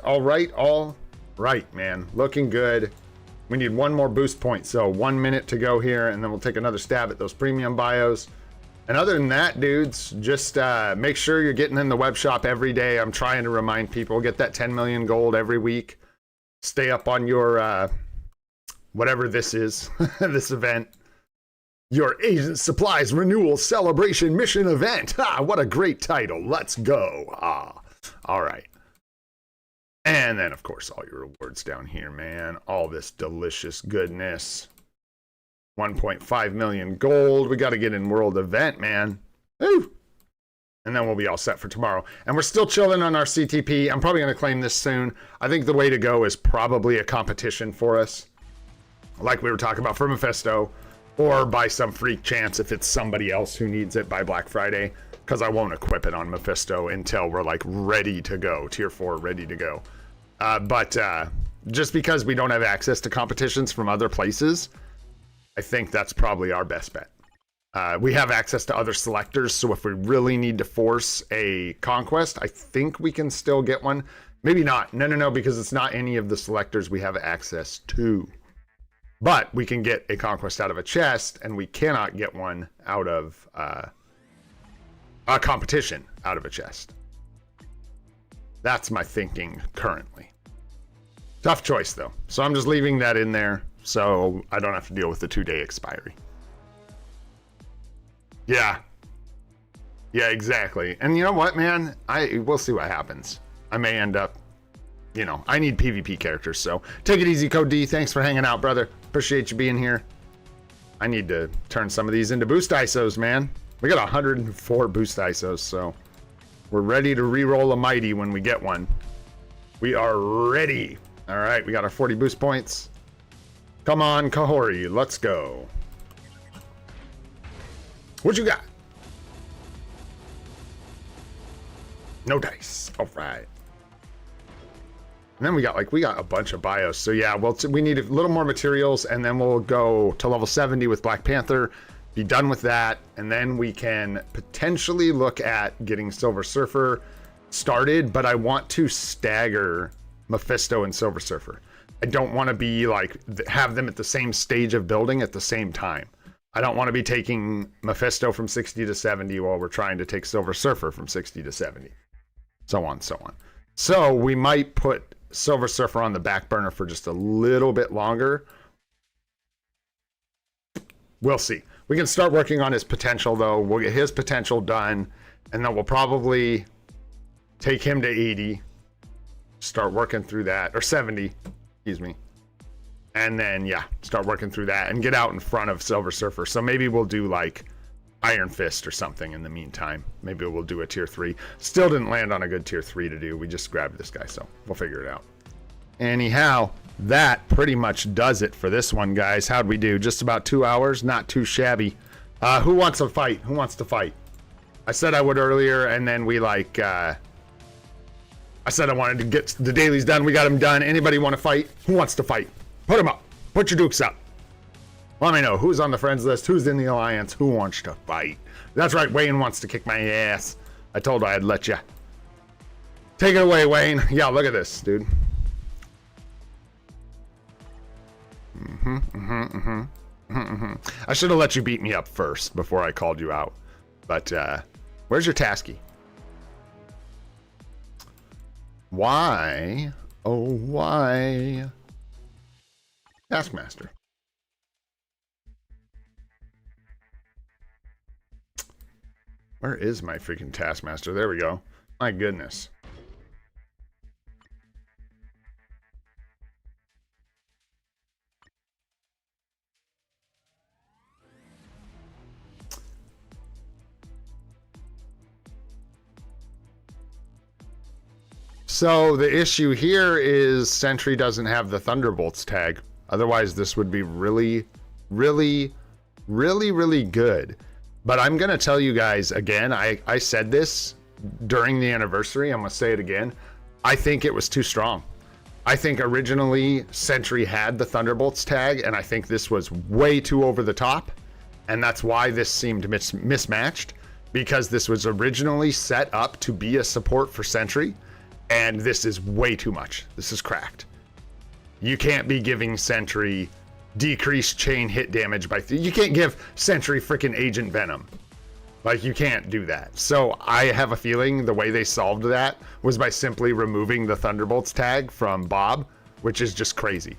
man. Looking good. We need one more boost point, so 1 minute to go here, and then we'll take another stab at those premium bios. And other than that, dudes, just make sure you're getting in the web shop every day. I'm trying to remind people, get that 10 million gold every week. Stay up on your, whatever this is, this event. Your Agent Supplies Renewal Celebration Mission Event. Ah, what a great title. Let's go. Ah, all right. And then, of course, all your rewards down here, man. All this delicious goodness. 1.5 million gold. We got to get in World Event, man. Woo! And then we'll be all set for tomorrow. And we're still chilling on our CTP. I'm probably going to claim this soon. I think the way to go is probably a competition for us. Like we were talking about for Mephisto. Or by some freak chance if it's somebody else who needs it by Black Friday. Because I won't equip it on Mephisto until we're like ready to go. Tier 4 ready to go. But just because we don't have access to competitions from other places, I think that's probably our best bet. We have access to other selectors, so if we really need to force a conquest, I think we can still get one. Maybe not. No, because it's not any of the selectors we have access to. But we can get a conquest out of a chest, and we cannot get one out of a competition out of a chest. That's my thinking currently. Tough choice, though. So I'm just leaving that in there so I don't have to deal with the 2-day expiry. Yeah. Yeah, exactly. And you know what, man? We'll see what happens. I may end up, you know, I need PvP characters, so take it easy, Code D. Thanks for hanging out, brother. Appreciate you being here. I need to turn some of these into boost ISOs, man. We got 104 boost ISOs, so we're ready to re-roll a mighty when we get one. We are ready. All right, we got our 40 boost points. Come on, Kahori, let's go. What you got? No dice. All right. And then we got a bunch of bios. So yeah, well, we need a little more materials, and then we'll go to level 70 with Black Panther, be done with that, and then we can potentially look at getting Silver Surfer started, but I want to stagger Mephisto and Silver Surfer. I don't want to be like, have them at the same stage of building at the same time. I don't want to be taking Mephisto from 60 to 70 while we're trying to take Silver Surfer from 60 to 70. So on, so on. So we might put Silver Surfer on the back burner for just a little bit longer. We'll see. We can start working on his potential, though. We'll get his potential done, and then we'll probably take him to 80, start working through that, or 70, excuse me. And then, yeah, start working through that and get out in front of Silver Surfer. So maybe we'll do like Iron Fist or something in the meantime. Maybe we'll do a tier 3. Still didn't land on a good tier 3 to do. We just grabbed this guy, so we'll figure it out. Anyhow, that pretty much does it for this one, guys. How'd we do? Just about 2 hours. Not too shabby. Who wants to fight? Who wants to fight? I said I would earlier, and then we like... I said I wanted to get the dailies done. We got them done. Anybody want to fight? Who wants to fight? Put them up. Put your dukes up. Let me know who's on the friends list, who's in the alliance, who wants to fight. That's right, Wayne wants to kick my ass. I told her I'd let you. Take it away, Wayne. Yeah, look at this, dude. I should have let you beat me up first before I called you out. But where's your tasky? Why? Oh, why? Taskmaster. Where is my freaking Taskmaster? There we go. My goodness. So the issue here is Sentry doesn't have the Thunderbolts tag. Otherwise, this would be really, really, really, really good. But I'm going to tell you guys again, I said this during the anniversary. I'm going to say it again. I think it was too strong. I think originally Sentry had the Thunderbolts tag, and I think this was way too over the top. And that's why this seemed mismatched, because this was originally set up to be a support for Sentry. And this is way too much. This is cracked. You can't be giving Sentry decreased chain hit damage by... You can't give Sentry freaking Agent Venom. Like, you can't do that. So I have a feeling the way they solved that was by simply removing the Thunderbolts tag from Bob, which is just crazy.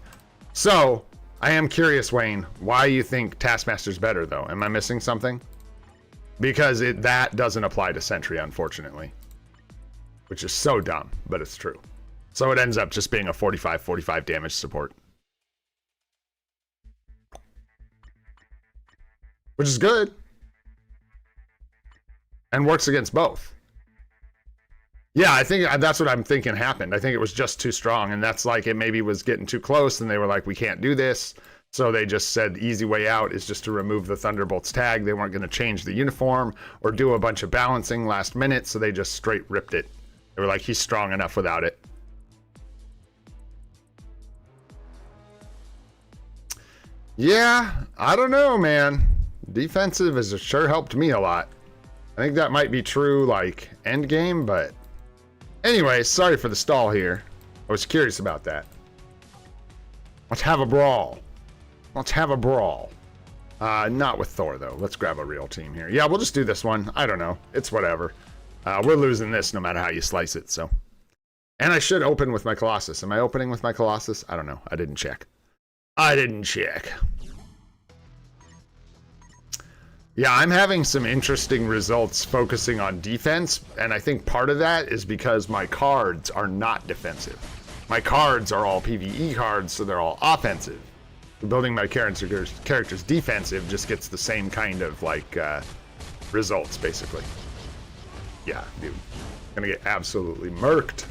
So I am curious, Wayne, why you think Taskmaster's better, though. Am I missing something? Because that doesn't apply to Sentry, unfortunately. Which is so dumb, but it's true. So it ends up just being a 45 damage support. Which is good. And works against both. Yeah, I think that's what I'm thinking happened. I think it was just too strong, and that's like it maybe was getting too close, and they were like, we can't do this. So they just said the easy way out is just to remove the Thunderbolts tag. They weren't going to change the uniform or do a bunch of balancing last minute, so they just straight ripped it. They were like, he's strong enough without it. Yeah, I don't know, man. Defensive has sure helped me a lot. I think that might be true, like, end game, but... Anyway, sorry for the stall here. I was curious about that. Let's have a brawl. Let's have a brawl. Not with Thor, though. Let's grab a real team here. Yeah, we'll just do this one. I don't know. It's whatever. We're losing this no matter how you slice it, so. And I should open with my Colossus. Am I opening with my Colossus? I don't know. I didn't check. Yeah, I'm having some interesting results focusing on defense, and I think part of that is because my cards are not defensive. My cards are all PvE cards, so they're all offensive. Building my characters defensive just gets the same kind of like results, basically. Yeah, dude, gonna get absolutely murked.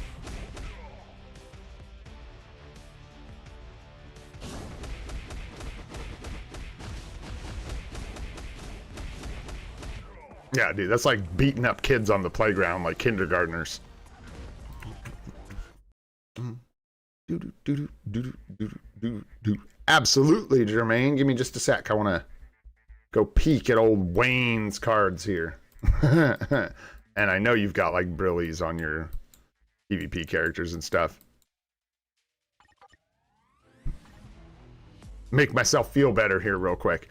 Yeah, dude, that's like beating up kids on the playground like kindergartners. Absolutely, Jermaine. Give me just a sec. I want to go peek at old Wayne's cards here. And I know you've got like brillies on your PvP characters and stuff. Make myself feel better here real quick.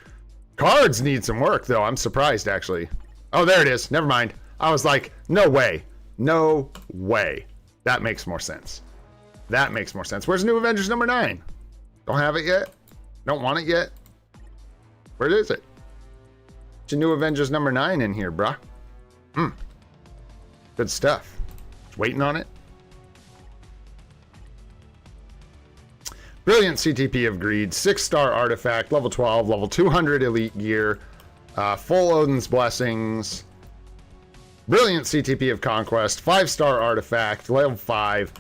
Cards need some work, though. I'm surprised, actually. Oh, there it is. Never mind. I was like, no way. No way. That makes more sense. That makes more sense. Where's New Avengers number 9? Don't have it yet? Don't want it yet? Where is it? It's a New Avengers number 9 in here, bruh. Good stuff. Just waiting on it. Brilliant CTP of Greed, 6-star artifact, level 12, level 200 elite gear, full Odin's Blessings, brilliant CTP of Conquest, 5-star artifact, level 5,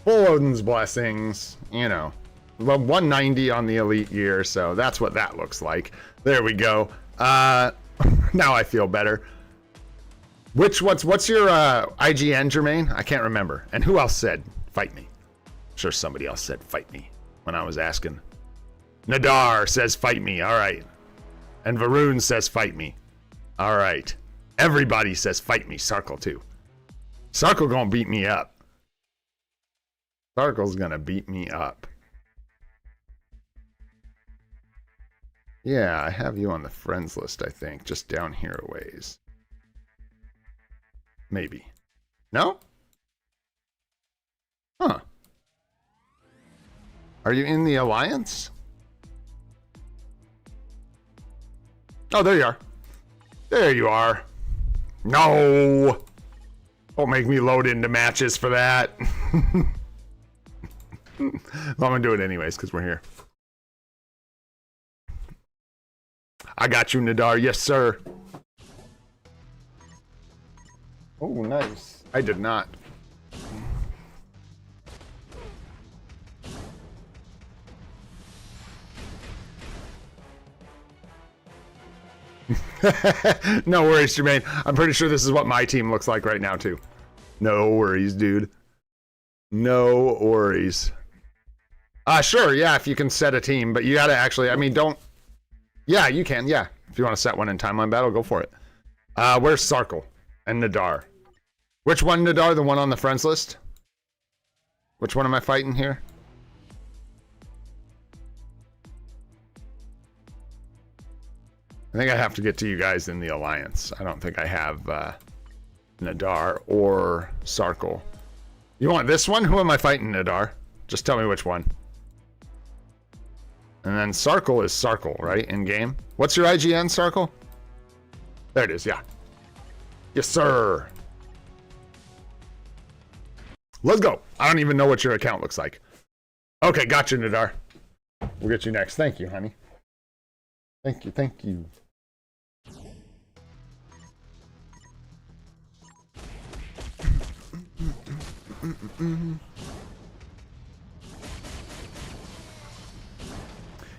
full Odin's Blessings, you know, level 190 on the elite gear, so that's what that looks like. There we go. Now I feel better. What's your IGN, Jermaine? I can't remember. And who else said, fight me? I'm sure somebody else said, fight me. When I was asking. Nadar says fight me. All right. And Varun says fight me. All right. Everybody says fight me. Sarkle too. Sarkle gonna beat me up. Sarkle's gonna beat me up. Yeah, I have you on the friends list, I think. Just down here a ways. Maybe. No? Huh. Are you in the Alliance? Oh, there you are. There you are. No! Don't make me load into matches for that. Well, I'm gonna do it anyways, because we're here. I got you, Nadar. Yes, sir. Oh, nice. I did not. No worries, Jermaine. I'm pretty sure this is what my team looks like right now, too. No worries, dude. No worries. Sure, yeah, if you can set a team, but you gotta actually, I mean, don't... Yeah, you can, yeah. If you want to set one in Timeline Battle, go for it. Where's Sarkle and Nadar? Which one, Nadar? The one on the friends list? Which one am I fighting here? I think I have to get to you guys in the Alliance. I don't think I have Nadar or Sarkle. You want this one? Who am I fighting, Nadar? Just tell me which one. And then Sarkle is Sarkle, right? In game. What's your IGN, Sarkle? There it is, yeah. Yes, sir. Let's go. I don't even know what your account looks like. Okay, got you, Nadar. We'll get you next. Thank you, honey. Thank you, thank you.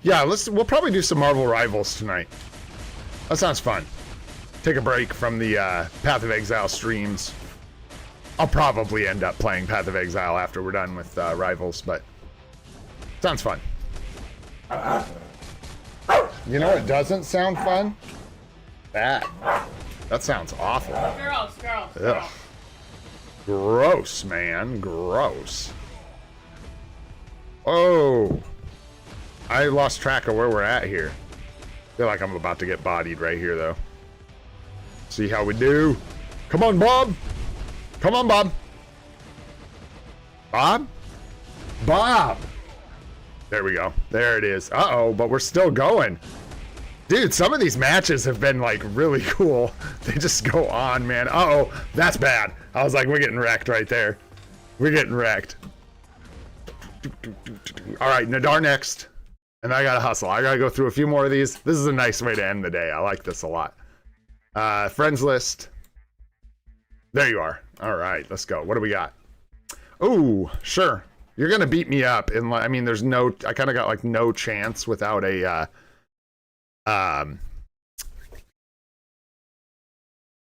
Yeah, we'll probably do some Marvel Rivals tonight. That sounds fun. Take a break from the Path of Exile streams. I'll probably end up playing Path of Exile after we're done with Rivals, but sounds fun. You know what doesn't sound fun? That sounds awful. Gross. Ugh. Gross, man. Gross. Oh. I lost track of where we're at here. I feel like I'm about to get bodied right here, though. See how we do. Come on, Bob. Come on, Bob. Bob? Bob! There we go. There it is. Uh-oh, but we're still going. Dude, some of these matches have been like really cool. They just go on, man. Uh-oh, that's bad. I was like, we're getting wrecked right there. We're getting wrecked. All right, Nadar next. And I gotta hustle. I gotta go through a few more of these. This is a nice way to end the day. I like this a lot. Friends list. There you are. All right, let's go. What do we got? Ooh, sure. You're gonna beat me up. And I mean, there's no. I kind of got like no chance without a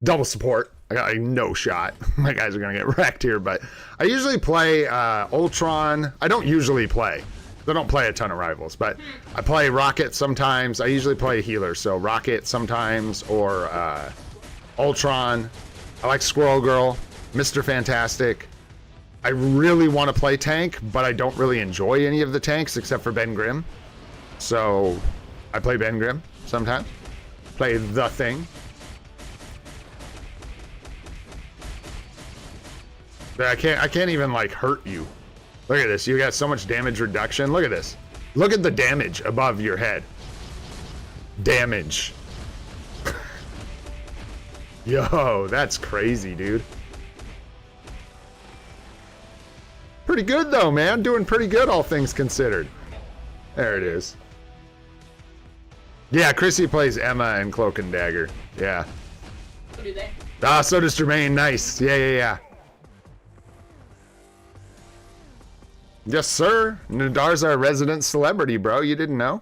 double support. I got like no shot. My guys are gonna get wrecked here, but I usually play Ultron. I don't usually play. I don't play a ton of rivals, but I play Rocket sometimes. I usually play healer, so Rocket sometimes, or Ultron. I like Squirrel Girl, Mr. Fantastic. I really want to play tank, but I don't really enjoy any of the tanks except for Ben Grimm. So I play Ben Grimm sometimes. Play the Thing. But I can't even like hurt you. Look at this. You got so much damage reduction. Look at this. Look at the damage above your head. Damage. Yo, that's crazy, dude. Pretty good though, man. Doing pretty good, all things considered. There it is. Yeah, Chrissy plays Emma and Cloak and Dagger. Yeah. So do they. Ah, so does Jermaine. Nice. Yeah. Yes, sir. Nadar's our resident celebrity, bro. You didn't know?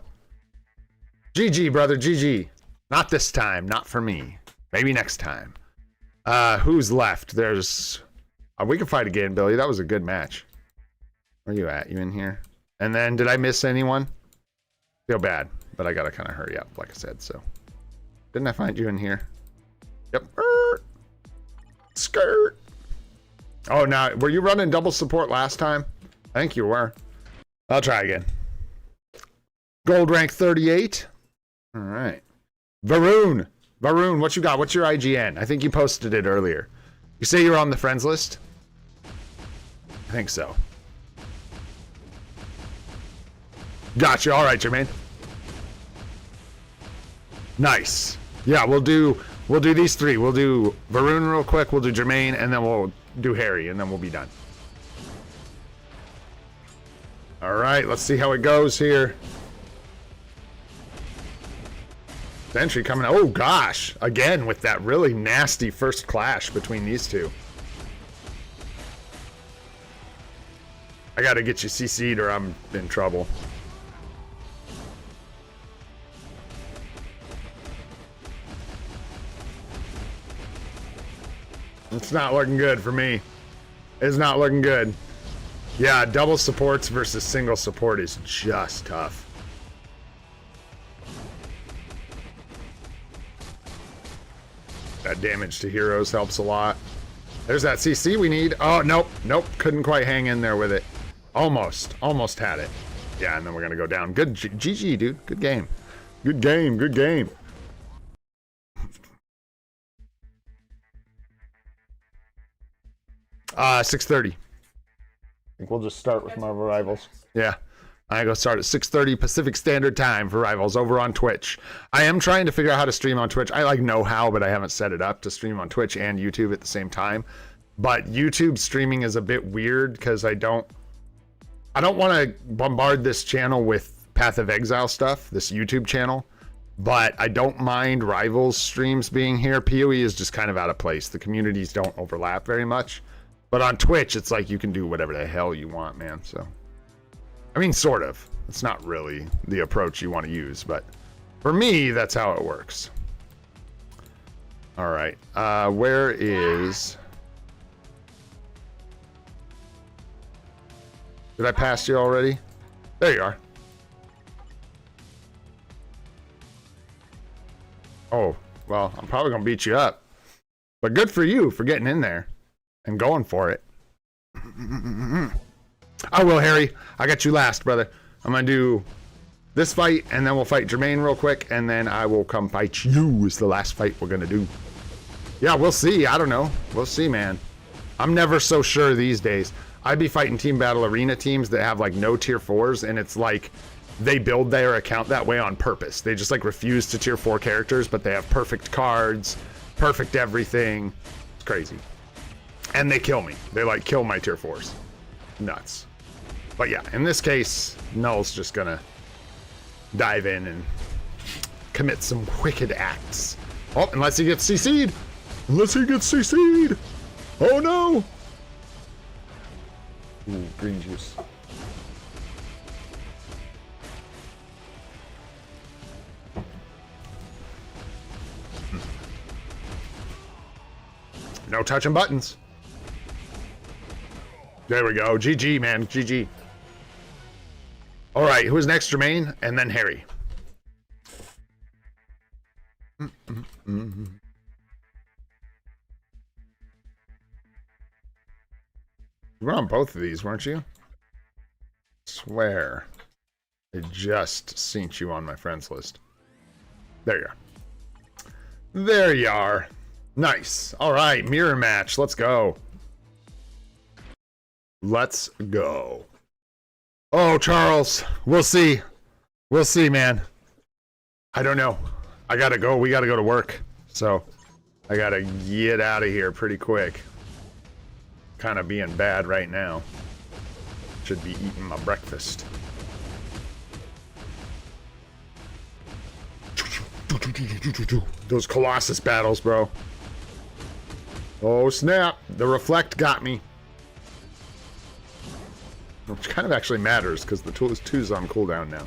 GG, brother. GG. Not this time. Not for me. Maybe next time. Who's left? There's... we can fight again, Billy. That was a good match. Where you at? You in here? And then, did I miss anyone? Feel bad, but I gotta kind of hurry up, like I said, so. Didn't I find you in here? Yep. Skirt. Oh, now, were you running double support last time? I think you were. I'll try again. Gold rank 38. All right. Varun, what you got? What's your IGN? I think you posted it earlier. You say you're on the friends list? I think so. Gotcha. All right, Jermaine. Nice. Yeah, we'll do these three. We'll do Varun real quick. We'll do Jermaine, and then we'll do Harry, and then we'll be done. All right, let's see how it goes here. Sentry coming. Oh gosh, again with that really nasty first clash between these two. I gotta get you CC'd or I'm in trouble. It's not looking good for me. It's not looking good. Yeah, double supports versus single support is just tough. That damage to heroes helps a lot. There's that CC we need. Oh, nope. Couldn't quite hang in there with it. Almost had it. Yeah, and then we're gonna go down. Good GG, dude. Good game. Good game. 6:30. I think we'll just start with my rivals. Yeah. I go start at 6:30 Pacific Standard Time for rivals over on Twitch. I am trying to figure out how to stream on Twitch. I like know how, but I haven't set it up to stream on Twitch and YouTube at the same time. But YouTube streaming is a bit weird because I don't want to bombard this channel with Path of Exile stuff, this YouTube channel. But I don't mind rivals streams being here. PoE is just kind of out of place. The communities don't overlap very much. But on Twitch, it's like you can do whatever the hell you want, man. So, I mean, sort of. It's not really the approach you want to use, but for me, that's how it works. All right. Where is... Did I pass you already? There you are. Oh, well, I'm probably going to beat you up. But good for you for getting in there and going for it. I will, Harry. I got you last, brother. I'm going to do this fight, and then we'll fight Jermaine real quick, and then I will come fight you. It's the last fight we're going to do. Yeah, we'll see. I don't know. We'll see, man. I'm never so sure these days. I'd be fighting Team Battle Arena teams that have, like, no tier 4s, and it's like they build their account that way on purpose. They just like refuse to tier 4 characters, but they have perfect cards, perfect everything. It's crazy. And they kill me. They like kill my tier 4s. Nuts. But yeah, in this case, Null's just gonna dive in and commit some wicked acts. Oh, unless he gets CC'd. Unless he gets CC'd. Oh no. Ooh, green juice. No touching buttons. There we go. GG, man. GG. All right, who's next? Jermaine, and then Harry. You were on both of these, weren't you? Swear. I just seen you on my friends list. There you are. There you are. Nice. All right, mirror match. Let's go. Let's go. Oh, Charles. We'll see. We'll see, man. I don't know. I gotta go. We gotta go to work. So, I gotta get out of here pretty quick. Kind of being bad right now. Should be eating my breakfast. Those Colossus battles, bro. Oh, snap. The reflect got me. Which kind of actually matters, because the tool is 2's on cooldown now.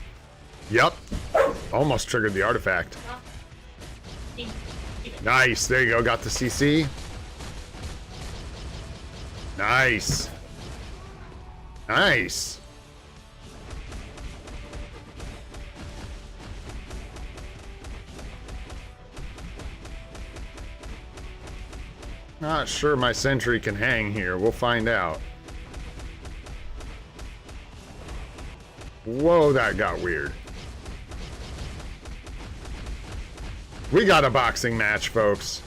Yep. Almost triggered the artifact. Nice. There you go. Got the CC. Nice. Nice. Not sure my sentry can hang here. We'll find out. Whoa, that got weird. We got a boxing match, folks.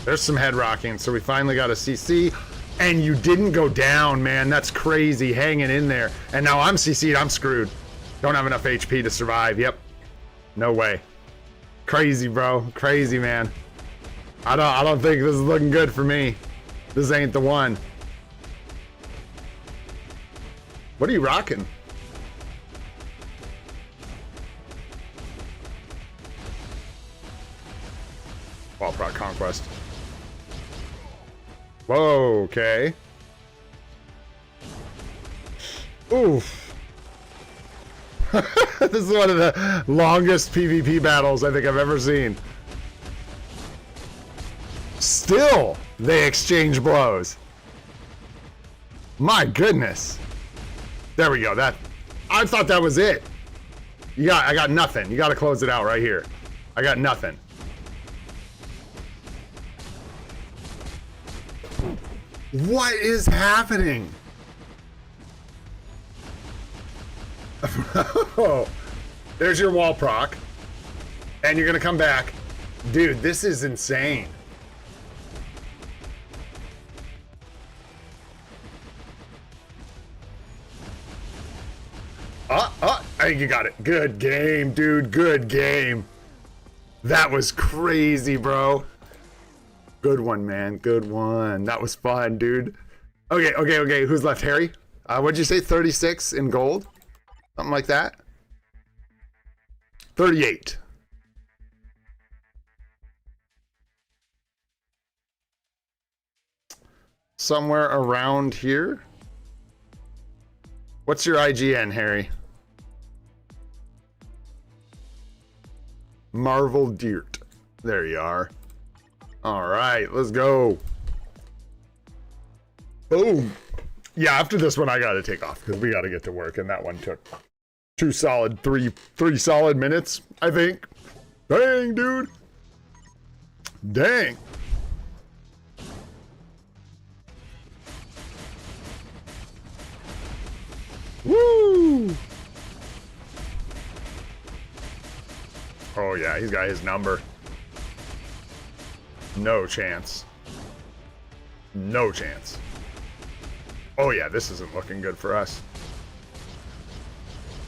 There's some head rocking, so we finally got a CC. And you didn't go down, man. That's crazy. Hanging in there. And now I'm CC'd. I'm screwed. Don't have enough HP to survive. Yep. No way. Crazy, bro. Crazy, man. I don't think this is looking good for me. This ain't the one. What are you rocking? Alliance Conquest. Whoa, okay. Oof. This is one of the longest PvP battles I think I've ever seen. Still, they exchange blows. My goodness. There we go. That I thought that was it. I got nothing. You got to close it out right here. I got nothing. What is happening? Oh, there's your wall proc. And you're going to come back. Dude, this is insane. I think you got it. Good game, dude. Good game. That was crazy, bro. Good one, man. Good one. That was fun, dude. Okay. Who's left? Harry? What'd you say? 36 in gold? Something like that? 38. Somewhere around here? What's your IGN, Harry? Marvel Dirt. There you are. All right, let's go. Boom. Yeah, after this one, I got to take off because we got to get to work, and that one took three solid minutes, I think. Dang, dude. Dang. Woo! Oh yeah, he's got his number. No chance. No chance. Oh yeah, this isn't looking good for us.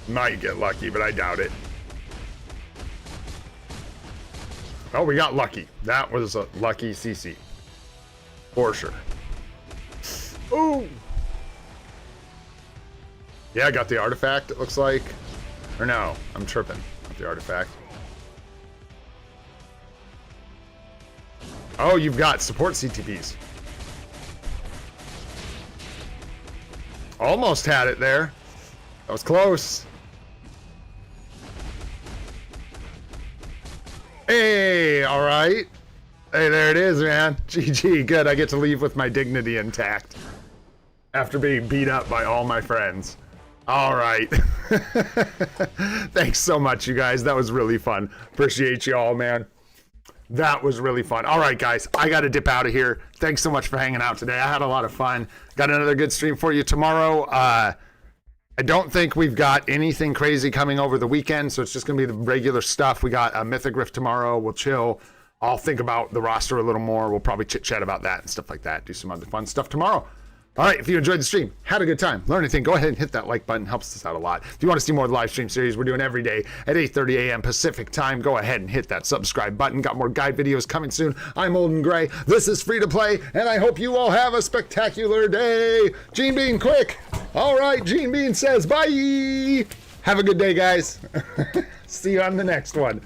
Might get lucky, but I doubt it. Oh, we got lucky. That was a lucky CC. For sure. Ooh! Yeah, I got the artifact, it looks like. Or no, I'm tripping. Not the artifact. Oh, you've got support CTPs. Almost had it there. That was close. Hey, all right. Hey, there it is, man. GG, good. I get to leave with my dignity intact after being beat up by all my friends. All right. Thanks so much, you guys. That was really fun. Appreciate you all, man. That was really fun. All right, guys, I got to dip out of here. Thanks so much for hanging out today. I had a lot of fun. Got another good stream for you tomorrow. I don't think we've got anything crazy coming over the weekend, so it's just going to be the regular stuff. We got a Mythic Rift tomorrow. We'll chill. I'll think about the roster a little more. We'll probably chit-chat about that and stuff like that. Do some other fun stuff tomorrow. All right, if you enjoyed the stream, had a good time, learned anything, go ahead and hit that like button. Helps us out a lot. If you want to see more of the live stream series we're doing every day at 8:30 a.m. Pacific time, go ahead and hit that subscribe button. Got more guide videos coming soon. I'm Old and Gray. This is Free to Play, and I hope you all have a spectacular day. Gene Bean, quick. All right, Gene Bean says bye. Have a good day, guys. See you on the next one.